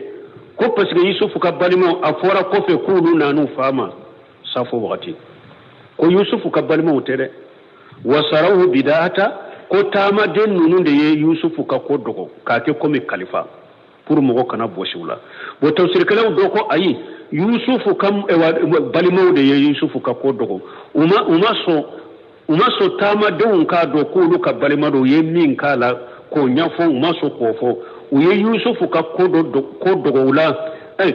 ko parce que yusufu ka balimo afora ko fe kulu nanu fama safo wakati ko yusufu ka balimo tere wasarahu bidata ko tama den nunu de ye yusufu ka kodogo ka ke komi khalifa pour mo kana boshula bo tawsir kala do ko ayi yusufu kam balimo de ye yusufu ka kodogo uma so tama de ka do kulu ka balimo do ye min kala ko nyafo maso kofo uye yusufu ka kodogo ula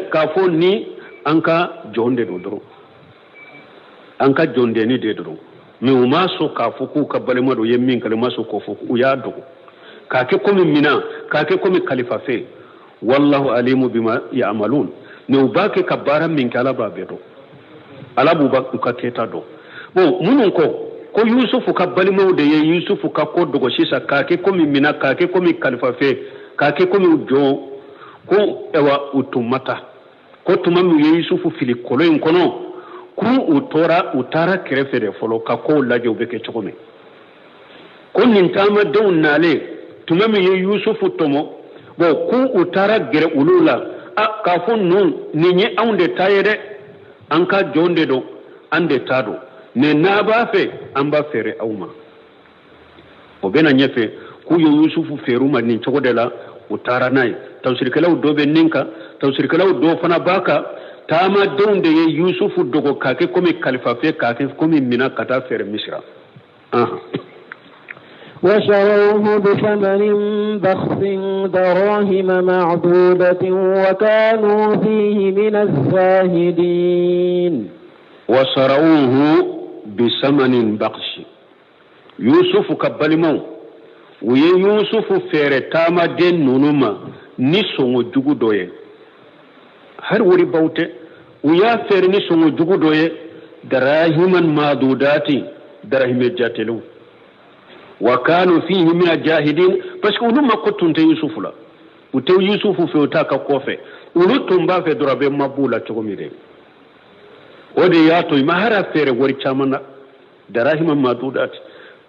ka fo ni anka jonde dodoro anka jonde ni de dodoro mi umaso ka fo ku ka balema do yemmin kale maso kofo uya dogo ka ke komi mina ka ke komi khalifa fe wallahu alimu bima ya'malun ne ubake kabara min kala babedo alabu ba ka keta do bo munun ko yusufu ka balimo de ye yusufu ka kodogo shisa ka ke komi mina ka ke komi khalifa fe ka ke komi ujo ko ewa utumata ko tumamu ye yusufu fili koloin kono ku utara kerefere folo ka ko laje ubeke chokome ko nin tama dawun nale tuma mi yusufu tomo bo ku utara gere ulula a kafun nun ninye aunde tayede anka jonde do ande tado ne na ba fe an ba fere auma o bena nyefe ku yusufu feruma nin chogodela utara nai tawsirkalaw do be ninka tawsirkalaw do fana baka tama donde ye yusufu dogo kake komi khalifa fe kake komi mina kata fere misra وشروه بثمن بخس دراهم معدودة وكانوا فيه من الزاهدين وشروه بثمن بخس يوسف كبلمو ويه يوسف فere tama den nunuma ni songo jugu doye har wuri baute uya fere ni songo jugu doye darahiman madudati darahime jatelu wa kanu fihi min al-jahidin parce que uluma kotunte yusufu la ute yusufu fe utaka kofe ulutumba fe durabe mabula chogomire ode yato imahara fere wori chamana darahiman madudati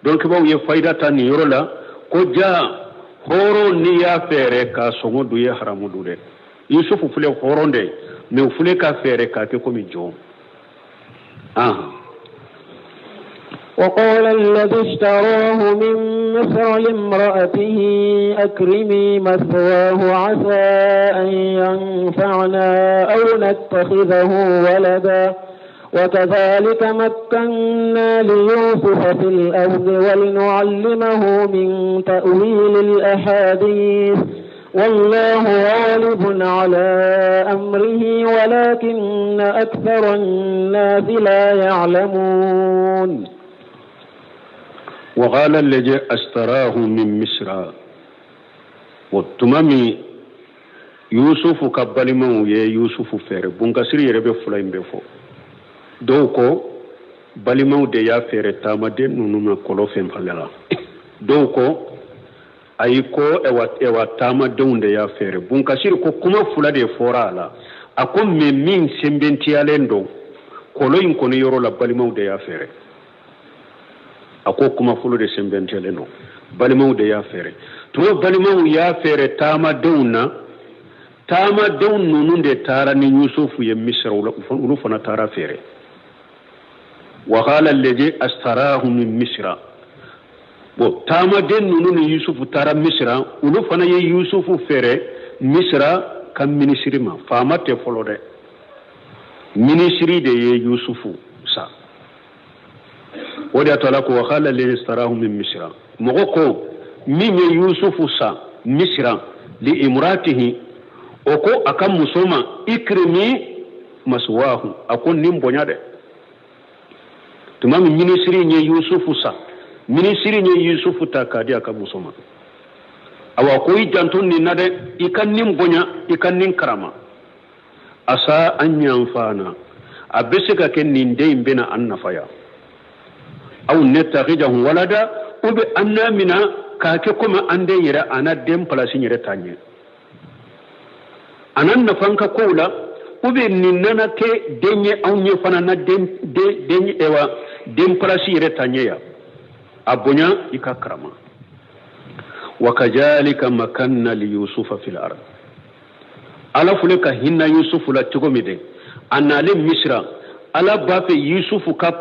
donc baw ye fayda tan yorola ko ja horo ni ya fere ka songo duye haramu dude yusufu fule horonde me fule ka fere ka ke komi jom وقال الذي اشتراه من مصر لامرأته أكرمي مثواه عسى أن ينفعنا أو نتخذه ولدا وكذلك مكنا ليوسف في الأرض ولنعلمه من تأويل الأحاديث والله غالب على أمره ولكن أكثر الناس لا يعلمون وقال الذي اشتراه من مصر والتمامي يوسف كبلمو يا يوسف فير بونكاسري يربي فلاين بفو دوكو بلمو de ya fere tamade nunuma kolofen falala doko ayiko ewa tama donde ya fere bunkasiri ko kuma fula de forala ako me min sembenti alendo kolo in kono yoro la balimaw de ya fere ako kuma fulu de sembenti alendo balimaw de ya fere to balimaw ya fere tama donna tama don nununde tara ni yusufu ye misra ulu fana tara fere wa qala alladhi astarahu min misra bo tama den nunu yusufu tara misra ulu fana ye yusufu fere misra kam ministri ma famate folode ministri de ye yusufu sa wadi atala ko khala li istarahu min misra mogoko min ye yusufu sa misra li imratihi oko akam musoma ikrimi maswahu akon nimbonya de tumami ministri nye yusufu sa ministri nye yusufu takadi akamusoma awa koyi jantun ni nade ikannin bonya ikannin karama asa anyan fana abesika ken ninde imbena annafaya aw netaqijahu walada ube anna mina kake kuma ande yira anadem place yira tanye anan nafanka kola ube ninana ke denye awnye fana na denye ewa dem place yira tanye ya abunya ikakrama wakadhalika makanna li yusufa fil ard ala fulika hinna yusufu la tugomide anale misra ala bafe yusufu ka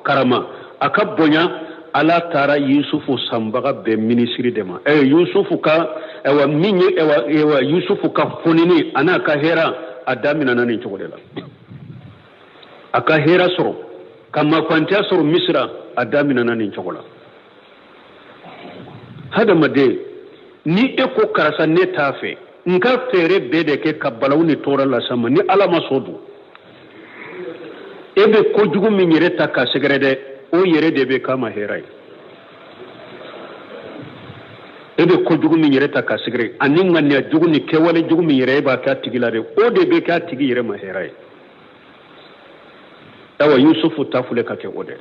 karama akabonya ala tara yusufu sambaga be ministry dema yusufu ka minye yusufu ka fonini ana ka hera adamina nani chogodela aka hera soro kama fantia soro misra adamina nani chogola hada made ni eko karasa ne tafe nka fere bede ke kabalawni tora la sama ni ala masodu ebe ko jugu min yere taka segrede o yere debe kama herai ebe ko jugu min yere taka segre aninga ne jugu ni kewale jugu min yere ba ka tigilare o debe ka tigi yere ma herai awa yusufu tafule ka ke ode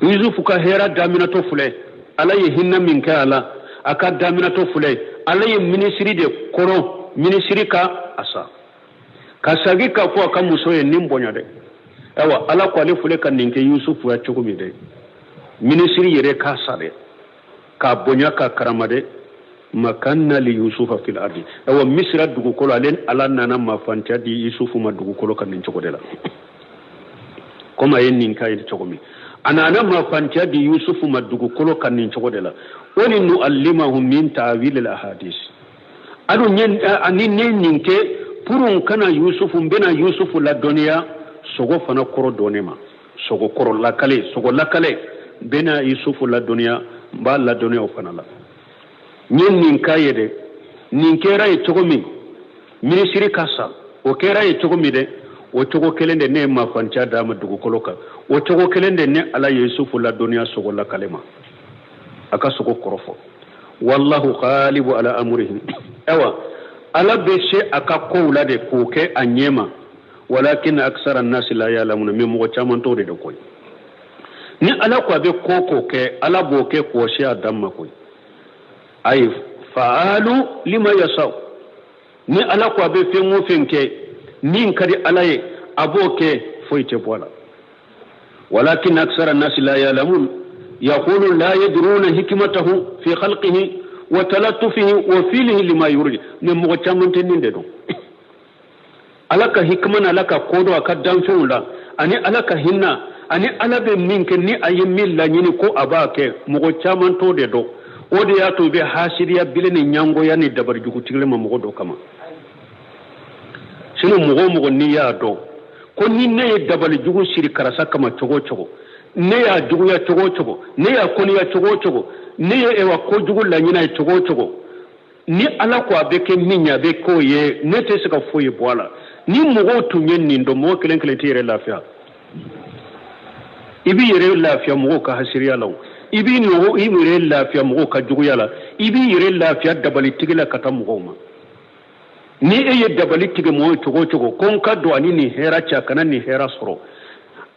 yusufu ka hera damina to fule ala ye hinna min ka ala aka damina to fule ala ye ministry de koro ministry ka asa kasagi ka ko aka muso ye nimbonya de awa ala ko ale fule kan ninke yusufu ya chukumi de ministri yere ka sare ka bonya ka karamade makanna li yusufa fil ardi awa misra dugu kolo alen ala nana ma fanta di yusufu ma dugu kolo kan ninco kodela koma yen nin kay chogomi anana ma fanta di yusufu ma dugu kolo kan ninco kodela woni nu allimahu min ta'wil al ahadith adu nyen ani ninke purun kana yusufu mbena yusufu la dunya sogo fana koro donema sogo koro lakale bena yusufu la dunya ba la dunya o fana la nyen nin kayede nin kera e chogomi ministry kasa o kera e chogomi de o chogo kelende ne ma fancha da ma dugu koloka o chogo kelende ne ala yusufu la dunya sogo la kalema aka sogo korofo wallahu qalibu ala amrihi awa ala beshe aka kowla de koke anyema walakin aksara an-nas la ya'lamuna memo chaman to de koy ni ala ko be koko ke ala boke ko shi adamma koy ay fa'alu lima yasau ni ala ko be fengo fenke nin kadi alaye aboke foyte bola walakin aksara an-nas la ya'lamun yaqulu la yadruna hikmatahu fi khalqihi wa talattufihi wa fihi lima yurid ni mo chamante ninde do alaka hikmana alaka kodo aka danfula ani alaka hinna ani alabe minke ni ayimilla nyini ko abake mo chamanto de do ode ya to be hasiriya bilene nyango yani dabar jugu tigre ma mo do kama sino mo ni ya do ko ni ne dabal jugu siri karasa kama chogo ne ya jugu ya chogo ne ya koni ya chogo ne ya ewa ko jugu la nyina chogo ni ala ko abeke minya be ko ye ne te sika foye boala ni mo tunyen ni ndo mo kelen tire lafiya ibi yere lafiya mo ka hasiriya law ibi ni wo yere lafiya mo ka jugu yala ibi yere lafiya dabali tigila kata mo ma ni eye dabali tige mo chogo kon ka do ani ni hera cha kana ni hera soro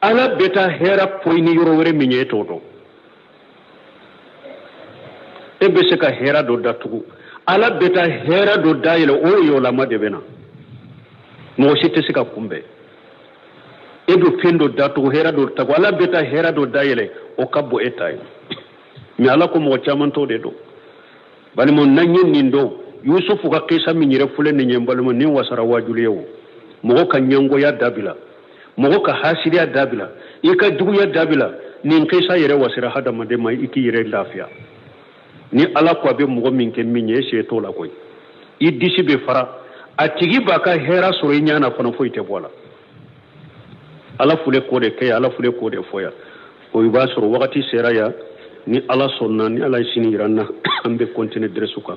ala beta hera poini yoro wore minye todo ebe se ka hera do datugu ala beta hera do dayele o yo la madebena mo sitte sika kumbe edo fendo datugu hera do tagu ala beta hera do dayele o kabbo etay mi ala ko mo chamanto de do bali mon nanyen nindo yusufu ka kisa minyire fule ni nyembalo ni wasara wajulewo mo ka nyango ya dabila mo ka hasiri ya dabila ika dugu ya dabila ni kisa yere wasira hada made mai iki yere lafiya ni ala ko be mo minke minye she to la koy idisi be fara atigi baka hera soro nyana kono foite bola ala fule ko de kay ala fule ko de foya o ba soro wakati seraya ni ala sonna ni ala sini ranna ambe continue dresuka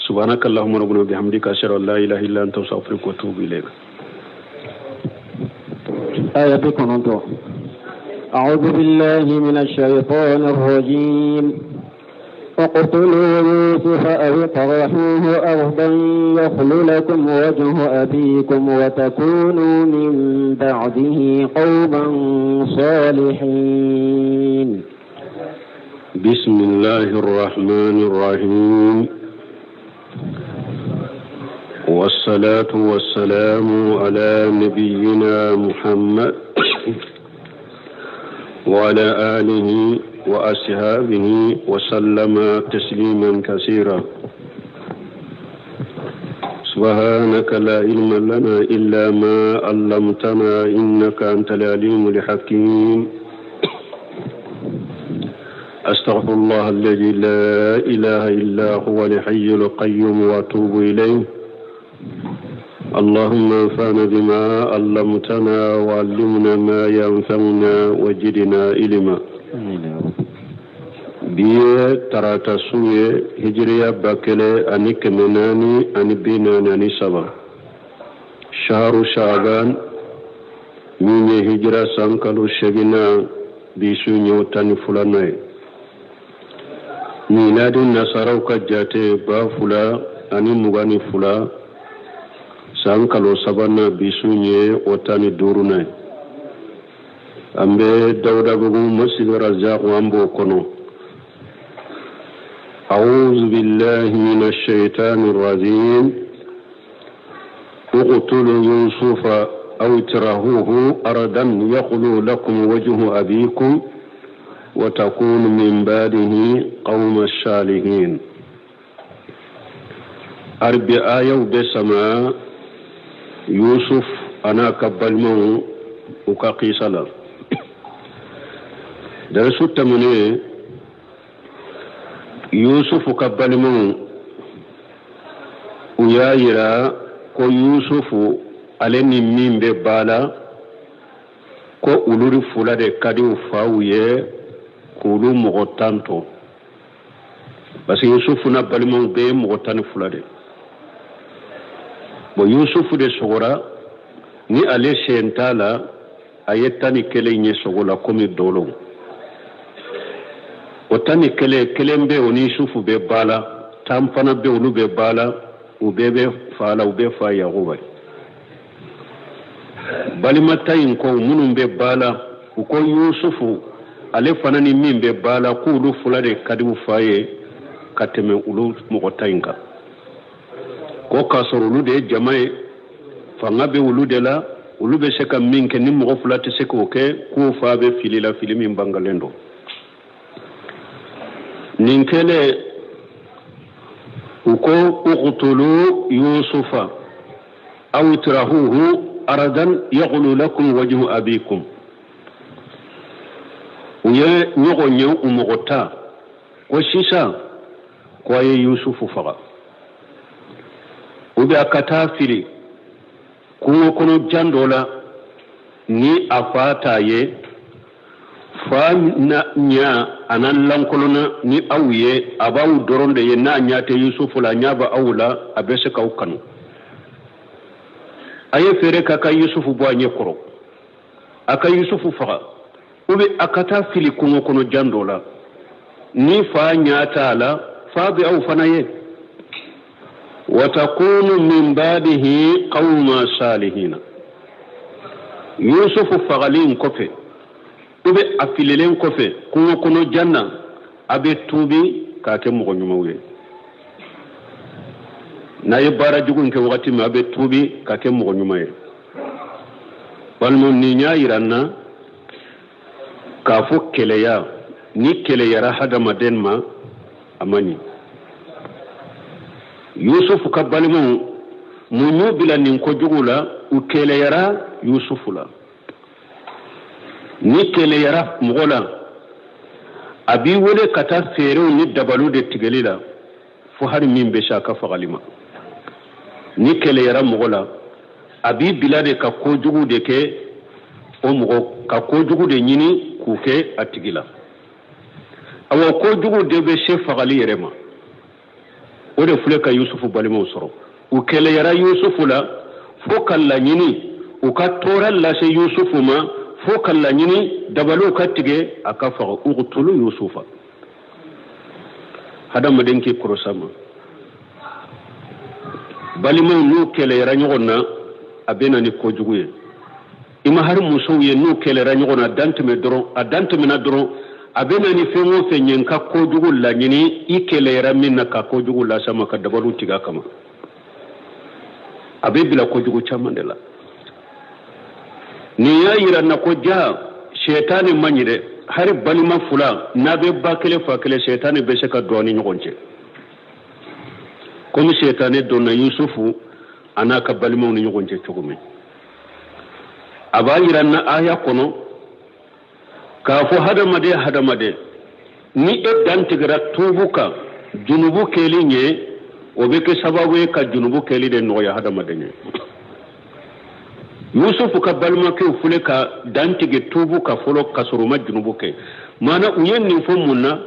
subhanakallahumma rabbana bihamdika ashhadu an la ilaha illa anta astaghfiruka wa atubu ilayk آية كنونتو أعوذ بالله من الشيطان الرجيم اقتلوا يوسف أو اطرحوه أرضا يخل لكم وجه أبيكم وتكونوا من بعده قوما صالحين بسم الله الرحمن الرحيم والصلاة والسلام على نبينا محمد وعلى آله وأصحابه وسلم تسليما كثيرا سبحانك لا علم لنا إلا ما علمتنا إنك أنت العليم الحكيم أستغفر الله الذي لا إله إلا هو الحي القيوم وأتوب إليه اللهم انفعنا بما علمتنا وعلمنا ما ينفعنا وزدنا علما biye tarata suye hijriya bakele ani kemenani ani binani ani saba shahru shaban mine hijra sankalu shegina bisu nyotani fulanay miladi nasaraw ka jate ba fula ani mugani fula sankalo sabana bisu nye otani durunay ambe dawda bugu masjid razaq wambo kono أعوذ بالله من الشيطان الرجيم اقتلوا يوسف أو اطرحوه أرضا يخلو لكم وجه أبيكم وتكون من بعده قوم الصالحين. أربي آية بسما يوسف أنا كبلمو وكقيسلا درسوا التمني يوسف كبلمو ويايرا كو يوسف aleni min be bala ko uluri fulade kadi fawye kulu mogotanto parce que yusuf na balimo be mogotani fulade bo yusuf de sogora ni ale sentala ayetani kele nye sogola komi dolo otani kelembe oni yusuf be bala tampana be ulu be bala ubebe fala ube fa yaguba balimatayin ko munun be bala ko yusufu ale fanani min be bala ko ulu fulade kadimu faye kateme ulu mogotayinka ko kasorulu de jamae fanga be ulu de la ulu be seka min ke ni mogo fulate seko ke ko fa be filila filimi bangalendo ninkele uko uqtulu yusufa aw trahuhu aradan yaghlu lakum wajhu abikum uye nyogo nyew umogota ko sisa ko ye yusufu faga ube akata fili kuno kono jandola ni afata ye fa na nya anan lankolona ni awye abawu doronde ye na nyate yusufu la nyaba awula abese kawkanu aye fere kaka yusufu bo anye koro aka yusufu faga ube akata fili kuno kono jandola ni fa nyata la fa bi aw fanaye وتكون من بعده قوم صالحين يوسف فغلين كوفي ube afilelen kofe kuno kono janna abe tubi kake mo nyumawe naye bara jugun ke wakati ma abe tubi kake mo nyumaye balmo ni nya iranna ka fo keleya ni keleyara hada madenma amani yusuf kabalimu munyu bila nin ko jugula u keleyara yusufula ni keleyara mugola abi wole kata fero ni dabalu de tigelila fo har min be shaka fagalima ni keleyara mugola abi bilade ka ko jugu de ke o mugo ka ko jugu de nyini ku ke atigila awo ko jugu de be she fagali yerema o de fule ka yusufu balimo soro u keleyara yusufula fo kala nyini u ka toral la se yusufu ma fo kala nyini dabalu katige aka fa uqtulu yusufa hada madenki korosama balimo nu keleyara nyogona abena ni kojuguye ima har musowiye nu keleyara nyogona danteme doron adanteme na doron abena ni fengo fenyen ka kojugu la nyini ikeleyara minna ka kojugu la sama ka dabalu tiga kama abe bila kojugu chamandela ni ya yira na ko ja shaytani manyire har balima fula na be bakele fakele shaytani be shaka doni nyogonje komi shaytani donna yusufu anaka balima ni nyogonje chogome aba yira na aya kono ka fo hadamade ni eddan tigra tubuka junubu kelinye obeke sababu ka junubu keli de noya hadamade nye yusuf ka balma ke fule ka dantige tubuka folo kasuruma junubu ke mana uyen ni fo munna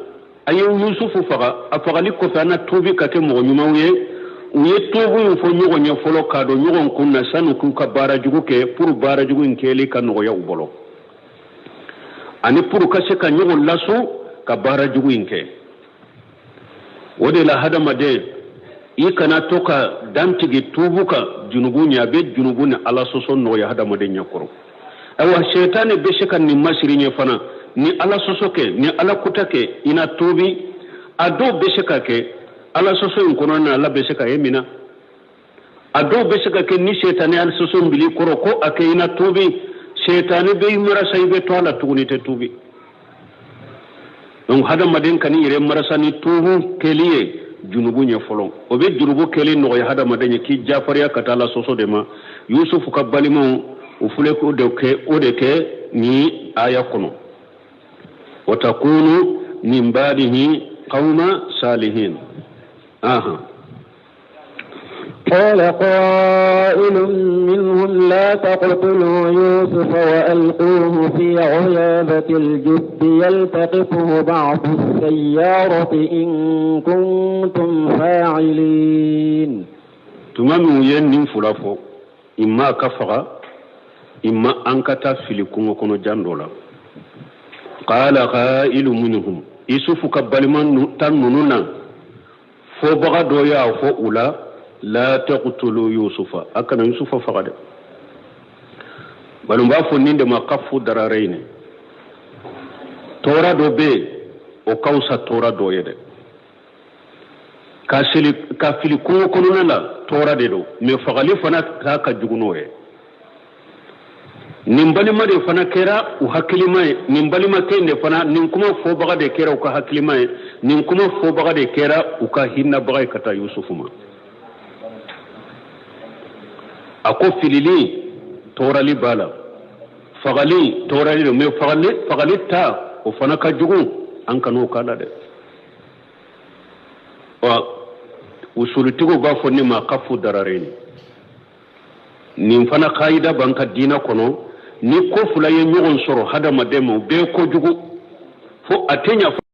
ayo yusuf faga afagali ko fana tubi ka ke mo nyuma uye tubu fo nyogo nya folo ka do nyogo kunna sanu ku ka bara jugu ke pour bara jugu nkeli ka noya ubolo ani pour kase ka nyogo lasu ka bara jugu inke wode la hadamade ikana toka dantige tubuka junubu nya be junubu ni ala soso no ya hadamade nyakoro awa shaytane be sheka ni masiri nya fana ni ala soso ke ni ala kutake ina tubi ado be sheka ke ala soso inkono na ala be sheka yemina ado be sheka ke ni shaytane ala soso mbili koro ko ake ina tubi shaytane be imara saybe to ala tugunite tubi donc hadamaden kani ire marasani tuhu keliye junubu nya folon o be junubu keli no ya hadamaden ki jafariya katala soso de ma yusuf ka balimo o fule ko de ke ni aya kono wa takunu min ba'dihi qauma salihin aha قال قائل منهم لا تقتلوا يوسف وألقوه في غيابة الجب يلتقطه بعض السيارة إن كنتم فاعلين تمام ين فلافو إما كفر إما أنكتا فيلكم وكونوا جاندولا قال قائل منهم يوسف كبالمان تنوننا فوبغا دويا فوؤلا لا تقتلوا يوسف أكن يوسف فقد بل ما فنين ما كفوا درارين تورا دو بي او كوسا تورا دو يد كافلي كو كوننا لا تورا دو مي فغالي فنا كا جغنوي nimbali ma de fana kera u hakilima nimbali ma kende fana nin kuma fo baga de kera u ka hakilima nin kuma fo baga de kera u ka hinna baga kata yusufuma ako filili torali bala fagali torali me fagali ta o fana ka jugu an kanu kala de wa usulitigo ba fonni ma kafu darareni nin fana qaida banka dina kono ni ko fula ye nyogon soro hada mademo be ko jugu fo atenya